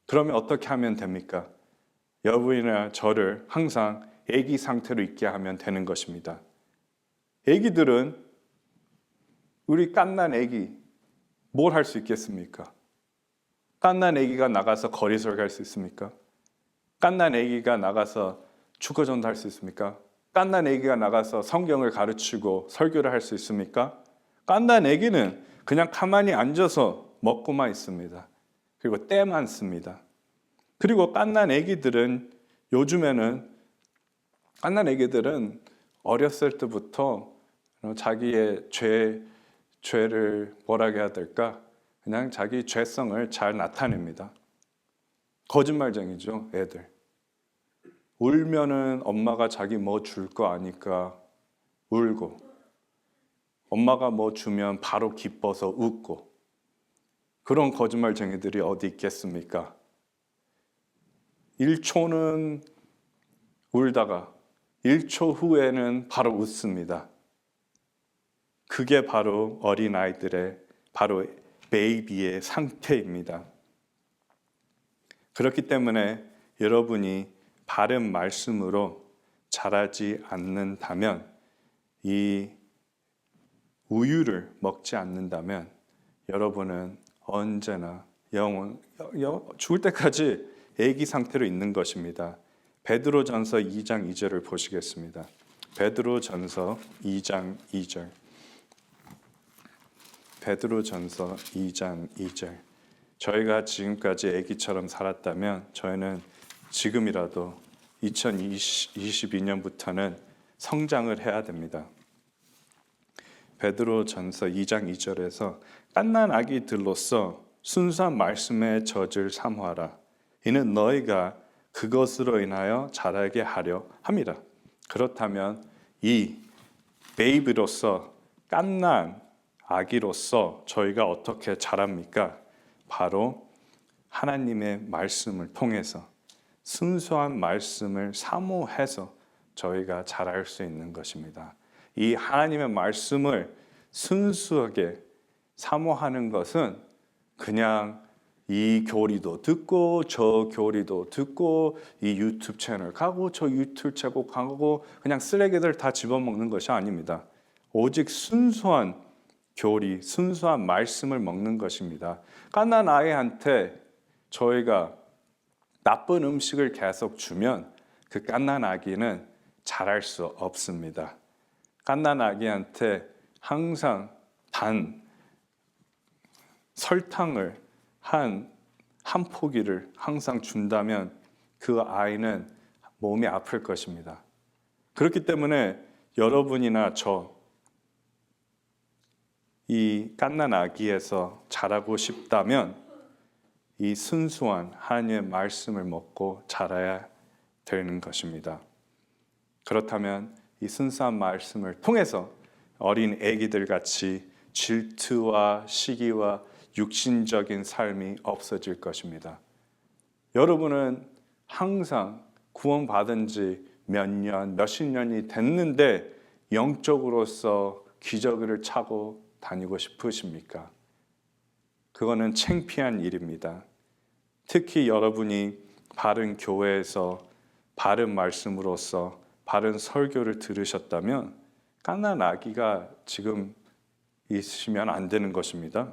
그러면 어떻게 하면 됩니까? 여러분이나 저를 항상 애기 상태로 있게 하면 되는 것입니다. 애기들은 우리 갓난 애기 뭘 할 수 있겠습니까? 갓난 애기가 나가서 거리설교 할 수 있습니까? 갓난 애기가 나가서 축구 전도 할 수 있습니까? 갓난 애기가 나가서 성경을 가르치고 설교를 할 수 있습니까? 갓난 애기는 그냥 가만히 앉아서 먹고만 있습니다. 그리고 때만 씁니다. 그리고 갓난 애기들은 요즘에는 갓난 애기들은 어렸을 때부터 자기의 죄를 뭐라고 해야 될까? 그냥 자기 죄성을 잘 나타냅니다. 거짓말쟁이죠, 애들. 울면은 엄마가 자기 뭐 줄 거 아니까 울고, 엄마가 뭐 주면 바로 기뻐서 웃고, 그런 거짓말쟁이들이 어디 있겠습니까? 1초는 울다가 1초 후에는 바로 웃습니다. 그게 바로 어린아이들의 바로 베이비의 상태입니다. 그렇기 때문에 여러분이 바른 말씀으로 자라지 않는다면, 이 우유를 먹지 않는다면 여러분은 언제나 죽을 때까지 애기 상태로 있는 것입니다. 베드로전서 2장 2절을 보시겠습니다. 베드로전서 2장 2절. 베드로전서 2장 2절. 저희가 지금까지 애기처럼 살았다면 저희는 지금이라도 2022년부터는 성장을 해야 됩니다. 베드로전서 2장 2절에서 갓난 아기들로서 순수한 말씀의 젖을 삼하라. 이는 너희가 그것으로 인하여 자라게 하려 함이라. 그렇다면 이 베이비로서 갓난 아기로서 저희가 어떻게 자랍니까? 바로 하나님의 말씀을 통해서 순수한 말씀을 사모해서 저희가 자랄 수 있는 것입니다. 이 하나님의 말씀을 순수하게 사모하는 것은 그냥 이 교리도 듣고 저 교리도 듣고 이 유튜브 채널 가고 저 유튜브 채널 가고 그냥 쓰레기들 다 집어먹는 것이 아닙니다. 오직 순수한 교리, 순수한 말씀을 먹는 것입니다. 갓난 아이한테 저희가 나쁜 음식을 계속 주면 그 갓난 아기는 자랄 수 없습니다. 갓난 아기한테 항상 단 설탕을 한 포기를 항상 준다면 그 아이는 몸이 아플 것입니다. 그렇기 때문에 여러분이나 이 갓난 아기에서 자라고 싶다면 이 순수한 하나님의 말씀을 먹고 자라야 되는 것입니다. 그렇다면 이 순수한 말씀을 통해서 어린 아기들 같이 질투와 시기와 육신적인 삶이 없어질 것입니다. 여러분은 항상 구원받은 지 몇 년, 몇십 년이 됐는데 영적으로서 기저귀를 차고 다니고 싶으십니까? 그거는 창피한 일입니다. 특히 여러분이 바른 교회에서 바른 말씀으로서 바른 설교를 들으셨다면 갓난 아기가 지금 있으시면 안 되는 것입니다.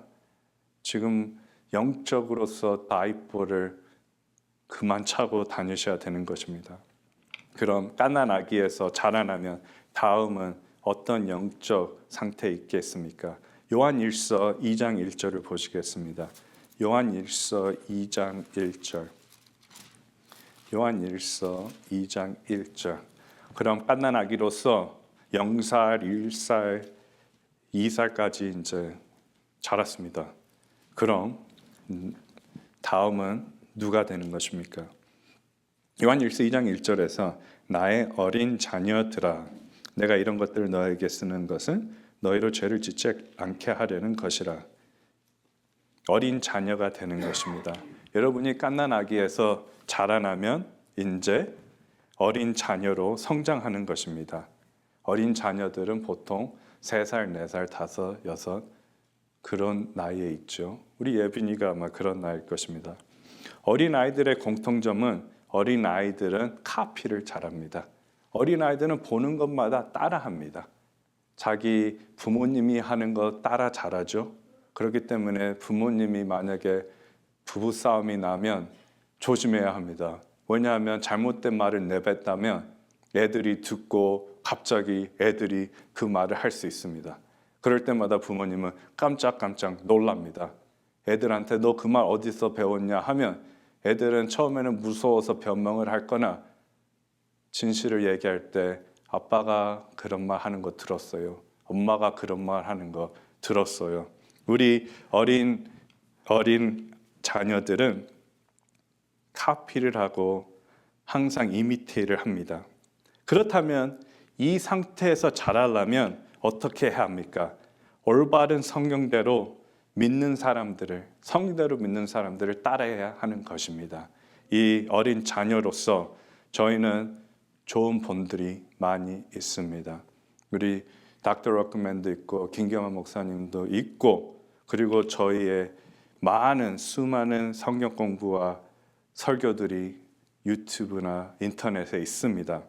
지금 영적으로서 다이퍼를 그만 차고 다니셔야 되는 것입니다. 그럼 갓난 아기에서 자라나면 다음은 어떤 영적 상태에 있겠습니까? 요한일서 2장 1절을 보시겠습니다. 요한일서 2장 1절. 요한일서 2장 1절. 그럼 갓난 아기로서 0살, 1살, 2살까지 이제 자랐습니다. 그럼 다음은 누가 되는 것입니까? 요한일서 2장 1절에서 나의 어린 자녀들아 내가 이런 것들을 너에게 쓰는 것은 너희로 죄를 짓지 않게 하려는 것이라. 어린 자녀가 되는 것입니다. 여러분이 갓난 아기에서 자라나면 이제 어린 자녀로 성장하는 것입니다. 어린 자녀들은 보통 3살, 4살, 5, 6 그런 나이에 있죠. 우리 예빈이가 아마 그런 나이일 것입니다. 어린 아이들의 공통점은 어린 아이들은 카피를 잘합니다. 어린 아이들은 보는 것마다 따라합니다. 자기 부모님이 하는 거 따라 잘하죠. 그렇기 때문에 부모님이 만약에 부부싸움이 나면 조심해야 합니다. 왜냐하면 잘못된 말을 내뱉다면 애들이 듣고 갑자기 애들이 그 말을 할 수 있습니다. 그럴 때마다 부모님은 깜짝깜짝 놀랍니다. 애들한테 너 그 말 어디서 배웠냐 하면 애들은 처음에는 무서워서 변명을 할 거나 진실을 얘기할 때 아빠가 그런 말 하는 거 들었어요. 엄마가 그런 말 하는 거 들었어요. 우리 어린 자녀들은 카피를 하고 항상 이미테이를 합니다. 그렇다면 이 상태에서 자라려면 어떻게 해야 합니까? 올바른 성경대로 믿는 사람들을, 성대로 믿는 사람들을 따라야 하는 것입니다. 이 어린 자녀로서 저희는 좋은 본들이 많이 있습니다. 우리 닥터 럭크맨도 있고 김경환 목사님도 있고 그리고 저희의 수많은 성경 공부와 설교들이 유튜브나 인터넷에 있습니다.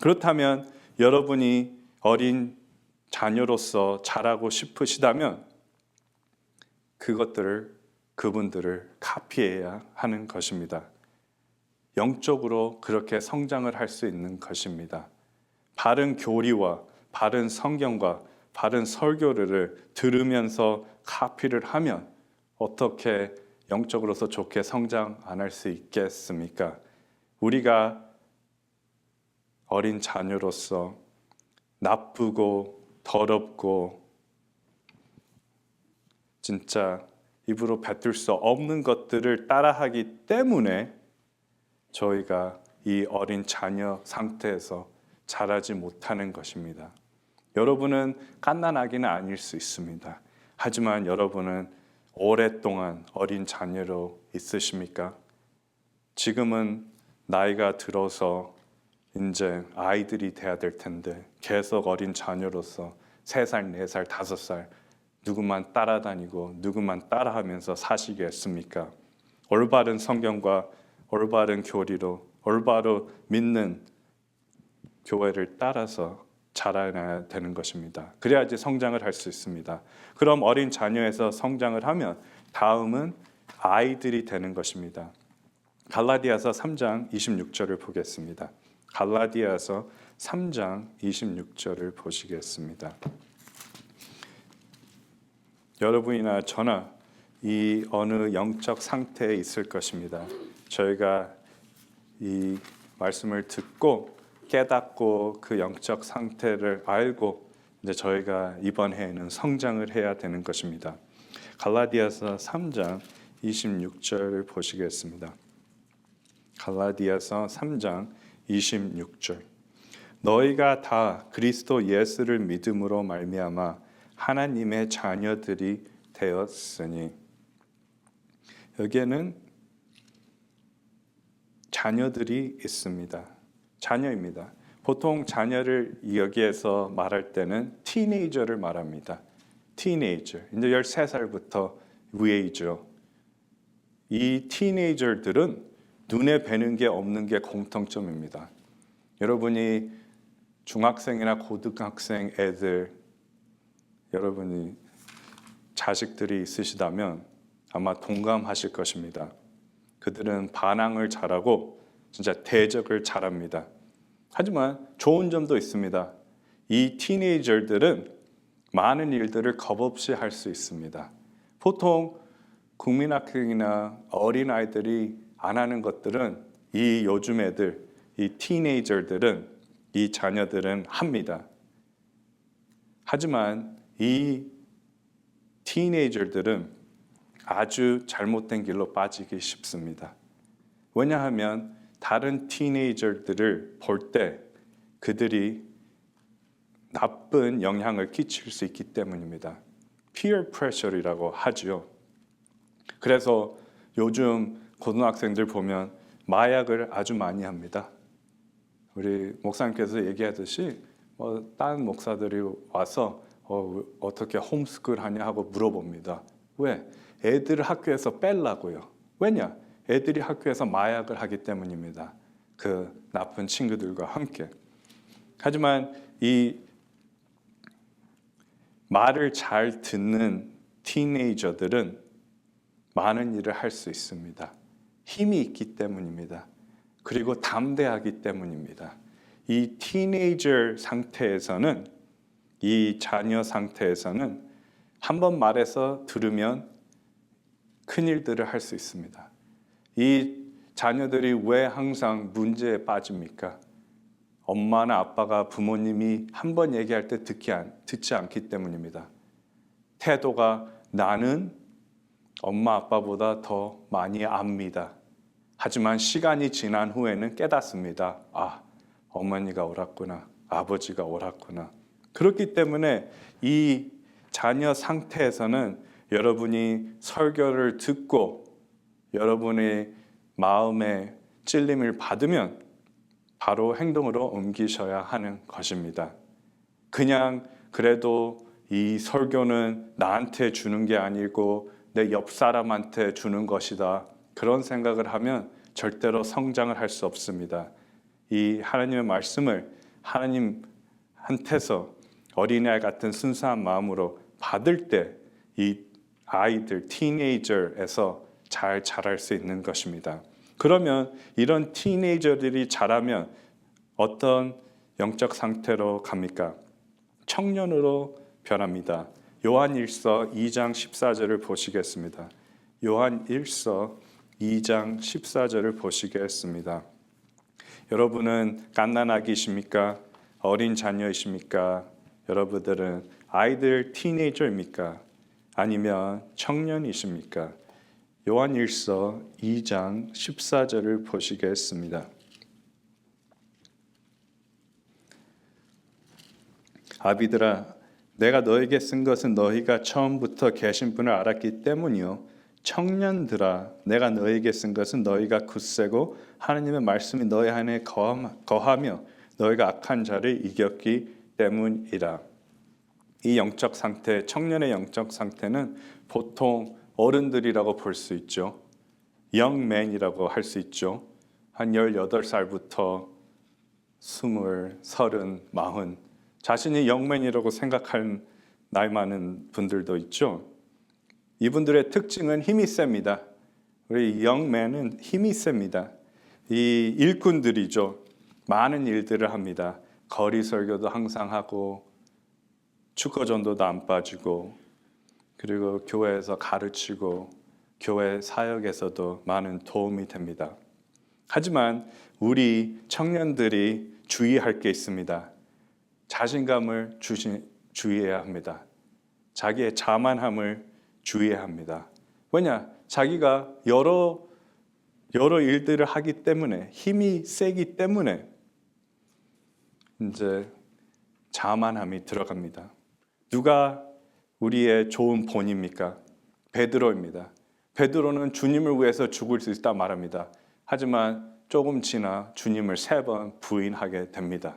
그렇다면 여러분이 어린 자녀로서 자라고 싶으시다면 그분들을 카피해야 하는 것입니다. 영적으로 그렇게 성장을 할 수 있는 것입니다. 바른 교리와 바른 성경과 바른 설교를 들으면서 카피를 하면 어떻게 영적으로서 좋게 성장 안 할 수 있겠습니까? 우리가 어린 자녀로서 나쁘고 더럽고 진짜 입으로 뱉을 수 없는 것들을 따라하기 때문에 저희가 이 어린 자녀 상태에서 자라지 못하는 것입니다. 여러분은 갓난아기는 아닐 수 있습니다. 하지만 여러분은 오랫동안 어린 자녀로 있으십니까? 지금은 나이가 들어서 이제 아이들이 돼야 될 텐데 계속 어린 자녀로서 3살, 4살, 5살 누구만 따라다니고 누구만 따라하면서 사시겠습니까? 올바른 성경과 올바른 교리로 올바로 믿는 교회를 따라서 자라나야 되는 것입니다. 그래야지 성장을 할 수 있습니다. 그럼 어린 자녀에서 성장을 하면 다음은 아이들이 되는 것입니다. 갈라디아서 3장 26절을 보겠습니다. 갈라디아서 3장 26절을 보시겠습니다. 여러분이나 저나 이 어느 영적 상태에 있을 것입니다. 저희가 이 말씀을 듣고 깨닫고 그 영적 상태를 알고 이제 저희가 이번 해에는 성장을 해야 되는 것입니다. 갈라디아서 3장 26절을 보시겠습니다. 갈라디아서 3장 26절. 너희가 다 그리스도 예수를 믿음으로 말미암아 하나님의 자녀들이 되었으니. 여기에는 자녀들이 있습니다. 자녀입니다. 보통 자녀를 여기에서 말할 때는 티네이저를 말합니다. 티네이저. 이제 13살부터 위에이죠. 이 티네이저들은 눈에 뵈는 게 없는 게 공통점입니다. 여러분이 중학생이나 고등학생 애들, 여러분이 자식들이 있으시다면 아마 동감하실 것입니다. 그들은 반항을 잘하고 진짜 대적을 잘합니다. 하지만 좋은 점도 있습니다. 이 티네이저들은 많은 일들을 겁없이 할 수 있습니다. 보통 국민학생이나 어린아이들이 안 하는 것들은 이 요즘 애들, 이 티네이저들은, 이 자녀들은 합니다. 하지만 이 티네이저들은 아주 잘못된 길로 빠지기 쉽습니다. 왜냐하면 다른 티네이저들을 볼 때 그들이 나쁜 영향을 끼칠 수 있기 때문입니다. peer pressure이라고 하죠. 그래서 요즘 고등학생들 보면 마약을 아주 많이 합니다. 우리 목사님께서 얘기하듯이 다른 목사들이 와서 어떻게 홈스쿨 하냐 하고 물어봅니다. 왜? 애들을 학교에서 빼려고요. 왜냐? 애들이 학교에서 마약을 하기 때문입니다. 그 나쁜 친구들과 함께. 하지만 이 말을 잘 듣는 티네이저들은 많은 일을 할 수 있습니다. 힘이 있기 때문입니다. 그리고 담대하기 때문입니다. 이 티네이저 상태에서는, 이 자녀 상태에서는 한 번 말해서 들으면 큰일들을 할 수 있습니다. 이 자녀들이 왜 항상 문제에 빠집니까? 엄마나 아빠가, 부모님이 한 번 얘기할 때 듣지 않기 때문입니다. 태도가 나는 엄마 아빠보다 더 많이 압니다. 하지만 시간이 지난 후에는 깨닫습니다. 아, 어머니가 옳았구나, 아버지가 옳았구나. 그렇기 때문에 이 자녀 상태에서는 여러분이 설교를 듣고 여러분의 마음에 찔림을 받으면 바로 행동으로 옮기셔야 하는 것입니다. 그냥 그래도 이 설교는 나한테 주는 게 아니고 내 옆 사람한테 주는 것이다, 그런 생각을 하면 절대로 성장을 할 수 없습니다. 이 하나님의 말씀을 하나님한테서 어린아이 같은 순수한 마음으로 받을 때 이 아이들, 티네이저에서 잘 자랄 수 있는 것입니다. 그러면 이런 티네이저들이 자라면 어떤 영적 상태로 갑니까? 청년으로 변합니다. 요한일서 2장 14절을 보시겠습니다. 요한일서 2장 14절을 보시겠습니다. 여러분은 갓난아기십니까? 어린 자녀이십니까? 여러분들은 아이들, 티네이저입니까? 아니면 청년이십니까? 요한일서 2장 14절을 보시겠습니다. 아비들아, 내가 너에게 쓴 것은 너희가 처음부터 계신 분을 알았기 때문이요. 청년들아, 내가 너에게 쓴 것은 너희가 굳세고 하나님의 말씀이 너희 안에 거하며 너희가 악한 자를 이겼기 때문이라. 이 영적 상태, 청년의 영적 상태는 보통 어른들이라고 볼 수 있죠. 영맨이라고 할 수 있죠. 한 18살부터 20, 30, 40 자신이 영맨이라고 생각하는 나이 많은 분들도 있죠. 이분들의 특징은 힘이 셉니다. 우리 영맨은 힘이 셉니다. 이 일꾼들이죠. 많은 일들을 합니다. 거리 설교도 항상 하고 축구전도도 안 빠지고 그리고 교회에서 가르치고 교회 사역에서도 많은 도움이 됩니다. 하지만 우리 청년들이 주의할 게 있습니다. 자신감을 주의해야 합니다. 자기의 자만함을 주의해야 합니다. 왜냐? 자기가 여러 일들을 하기 때문에 힘이 세기 때문에 이제 자만함이 들어갑니다. 누가 우리의 좋은 본입니까? 베드로입니다. 베드로는 주님을 위해서 죽을 수 있다 말합니다. 하지만 조금 지나 주님을 3번 부인하게 됩니다.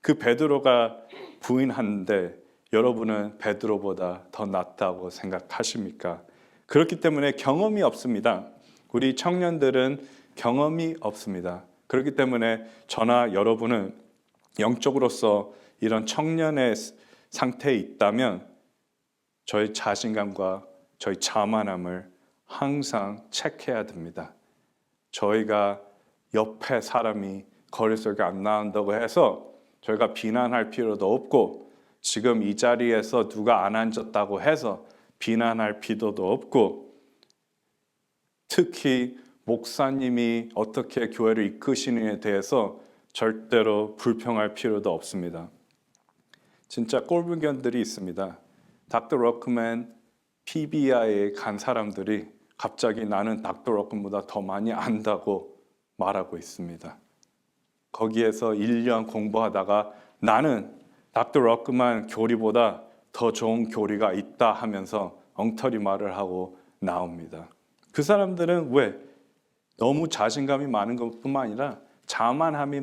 그 베드로가 부인하는데 여러분은 베드로보다 더 낫다고 생각하십니까? 그렇기 때문에 경험이 없습니다. 우리 청년들은 경험이 없습니다. 그렇기 때문에 저나 여러분은 영적으로서 이런 청년의 상태에 있다면 저희 자신감과 저희 자만함을 항상 체크해야 됩니다. 저희가 옆에 사람이 거리 설교 안 나온다고 해서 저희가 비난할 필요도 없고 지금 이 자리에서 누가 안 앉았다고 해서 비난할 필요도 없고 특히 목사님이 어떻게 교회를 이끄시느냐에 대해서 절대로 불평할 필요도 없습니다. 진짜 꼴불견들이 있습니다. 닥터 럭크맨 PBI에 간 사람들이 갑자기 나는 닥터 럭크맨보다 더 많이 안다고 말하고 있습니다. 거기에서 1년 공부하다가 나는 닥터 럭크맨 교리보다 더 좋은 교리가 있다 하면서 엉터리 말을 하고 나옵니다. 그 사람들은 왜? 너무 자신감이 많은 것뿐만 아니라 자만함이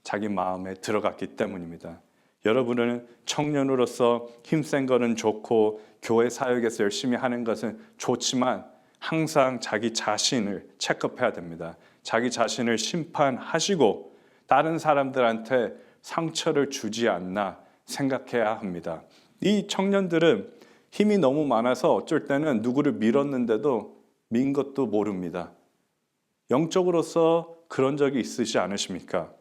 자기 마음에 들어갔기 때문입니다. 여러분은 청년으로서 힘센 거는 좋고 교회 사역에서 열심히 하는 것은 좋지만 항상 자기 자신을 체크해야 됩니다. 자기 자신을 심판하시고 다른 사람들한테 상처를 주지 않나 생각해야 합니다. 이 청년들은 힘이 너무 많아서 어쩔 때는 누구를 밀었는데도 민 것도 모릅니다. 영적으로서 그런 적이 있으시 않으십니까?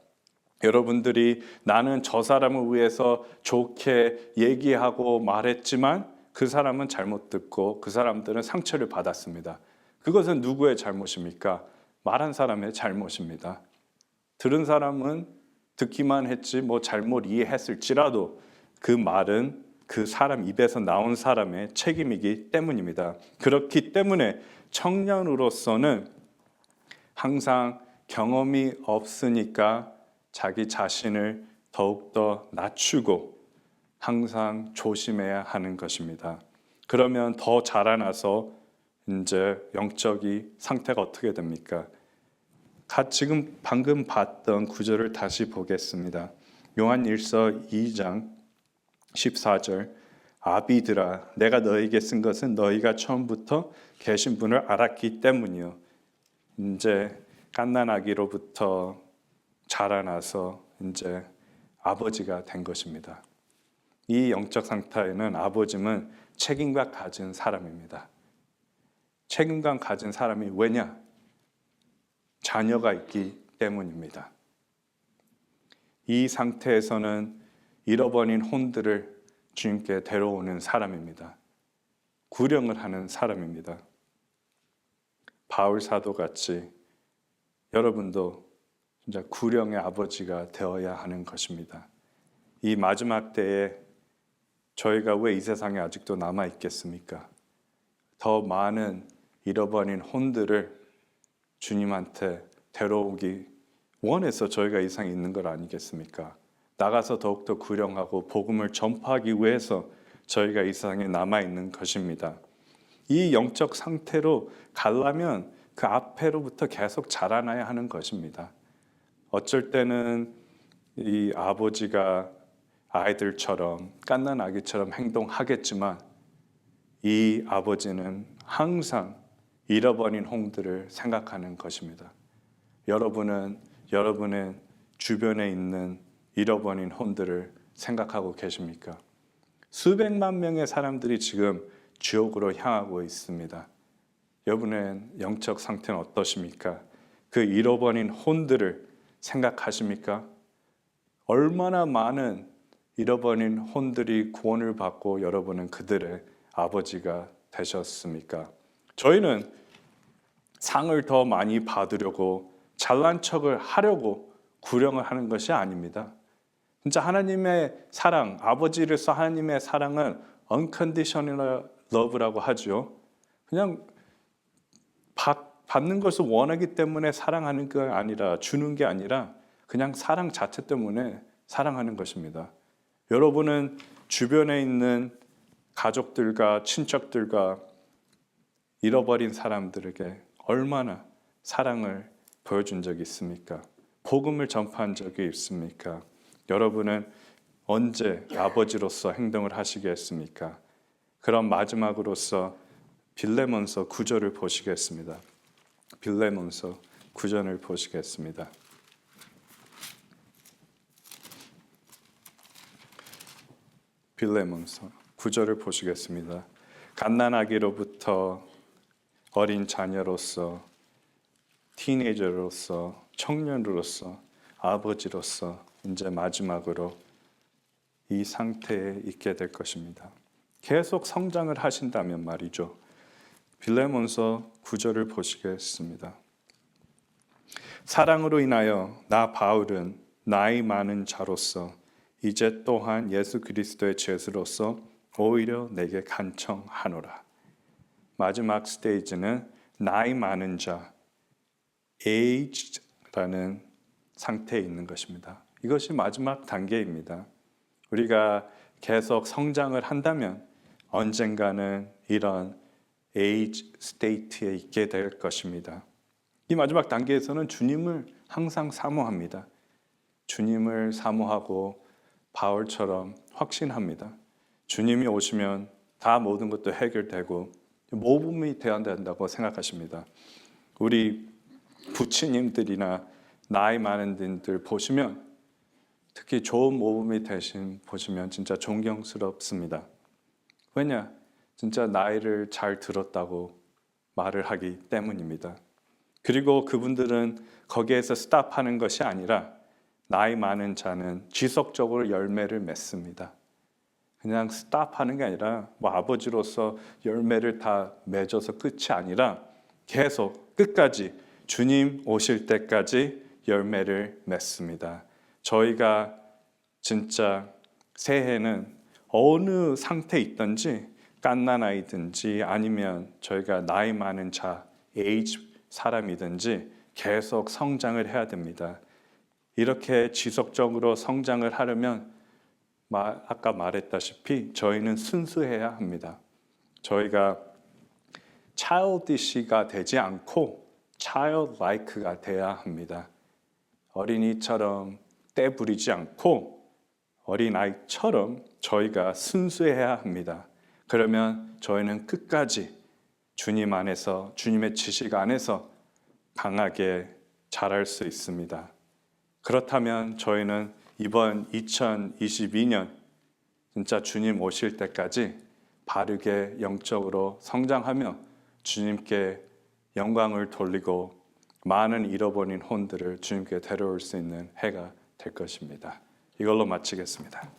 여러분들이 나는 저 사람을 위해서 좋게 얘기하고 말했지만 그 사람은 잘못 듣고 그 사람들은 상처를 받았습니다. 그것은 누구의 잘못입니까? 말한 사람의 잘못입니다. 들은 사람은 듣기만 했지 잘못 이해했을지라도 그 말은 그 사람 입에서 나온 사람의 책임이기 때문입니다. 그렇기 때문에 청년으로서는 항상 경험이 없으니까 자기 자신을 더욱더 낮추고 항상 조심해야 하는 것입니다. 그러면 더 자라나서 이제 영적인 상태가 어떻게 됩니까? 지금 방금 봤던 구절을 다시 보겠습니다. 요한일서 2장 14절 아비들아 내가 너에게 쓴 것은 너희가 처음부터 계신 분을 알았기 때문이요. 이제 갓난아기로부터 자라나서 이제 아버지가 된 것입니다. 이 영적 상태에는 아버지는 책임감 가진 사람입니다. 책임감 가진 사람이 왜냐? 자녀가 있기 때문입니다. 이 상태에서는 잃어버린 혼들을 주님께 데려오는 사람입니다. 구령을 하는 사람입니다. 바울 사도같이 여러분도 진짜 구령의 아버지가 되어야 하는 것입니다. 이 마지막 때에 저희가 왜 이 세상에 아직도 남아 있겠습니까? 더 많은 잃어버린 혼들을 주님한테 데려오기 원해서 저희가 이 세상에 있는 것 아니겠습니까? 나가서 더욱더 구령하고 복음을 전파하기 위해서 저희가 이 세상에 남아있는 것입니다. 이 영적 상태로 가려면 그 앞에로부터 계속 자라나야 하는 것입니다. 어쩔 때는 이 아버지가 아이들처럼 갓난 아기처럼 행동하겠지만 이 아버지는 항상 잃어버린 홍들을 생각하는 것입니다. 여러분은 여러분의 주변에 있는 잃어버린 혼들을 생각하고 계십니까? 수백만 명의 사람들이 지금 지옥으로 향하고 있습니다. 여러분의 영적 상태는 어떠십니까? 그 잃어버린 혼들을 생각하십니까? 얼마나 많은 잃어버린 혼들이 구원을 받고 여러분은 그들의 아버지가 되셨습니까? 저희는 상을 더 많이 받으려고 잘난 척을 하려고 구령을 하는 것이 아닙니다. 진짜 하나님의 사랑, 아버지로서 하나님의 사랑은 unconditional love라고 하죠. 그냥 받는 것을 원하기 때문에 사랑하는 게 아니라, 주는 게 아니라 그냥 사랑 자체 때문에 사랑하는 것입니다. 여러분은 주변에 있는 가족들과 친척들과 잃어버린 사람들에게 얼마나 사랑을 보여준 적이 있습니까? 복음을 전파한 적이 있습니까? 여러분은 언제 아버지로서 행동을 하시겠습니까? 그럼 마지막으로서 빌레몬서 9절을 보시겠습니다. 빌레몬서 9절을 보시겠습니다. 빌레몬서 9절을 보시겠습니다. 갓난아기로부터 어린 자녀로서, 티네이저로서, 청년으로서, 아버지로서 이제 마지막으로 이 상태에 있게 될 것입니다. 계속 성장을 하신다면 말이죠. 빌레몬서 9절을 보시겠습니다. 사랑으로 인하여 나 바울은 나이 많은 자로서 이제 또한 예수 그리스도의 죄수로서 오히려 내게 간청하노라. 마지막 스테이지는 나이 많은 자, aged라는 상태에 있는 것입니다. 이것이 마지막 단계입니다. 우리가 계속 성장을 한다면 언젠가는 이런 age state에 있게 될 것입니다. 이 마지막 단계에서는 주님을 항상 사모합니다. 주님을 사모하고 바울처럼 확신합니다. 주님이 오시면 다 모든 것도 해결되고 모범이 되어야 된다고 생각하십니다. 우리 부치님들이나 나이 많은 분들 보시면, 특히 좋은 모범이 되신 보시면 진짜 존경스럽습니다. 왜냐? 진짜 나이를 잘 들었다고 말을 하기 때문입니다. 그리고 그분들은 거기에서 스탑하는 것이 아니라 나이 많은 자는 지속적으로 열매를 맺습니다. 그냥 스탑하는 게 아니라 아버지로서 열매를 다 맺어서 끝이 아니라 계속 끝까지 주님 오실 때까지 열매를 맺습니다. 저희가 진짜 새해는 어느 상태에 있든지 갓난아이든지 아니면 저희가 나이 많은 자, 에이지 사람이든지 계속 성장을 해야 됩니다. 이렇게 지속적으로 성장을 하려면 아까 말했다시피 저희는 순수해야 합니다. 저희가 childish가 되지 않고 childlike가 돼야 합니다. 어린이처럼 떼부리지 않고 어린아이처럼 저희가 순수해야 합니다. 그러면 저희는 끝까지 주님 안에서, 주님의 지식 안에서 강하게 자랄 수 있습니다. 그렇다면 저희는 이번 2022년 진짜 주님 오실 때까지 바르게 영적으로 성장하며 주님께 영광을 돌리고 많은 잃어버린 혼들을 주님께 데려올 수 있는 해가 될 것입니다. 이걸로 마치겠습니다.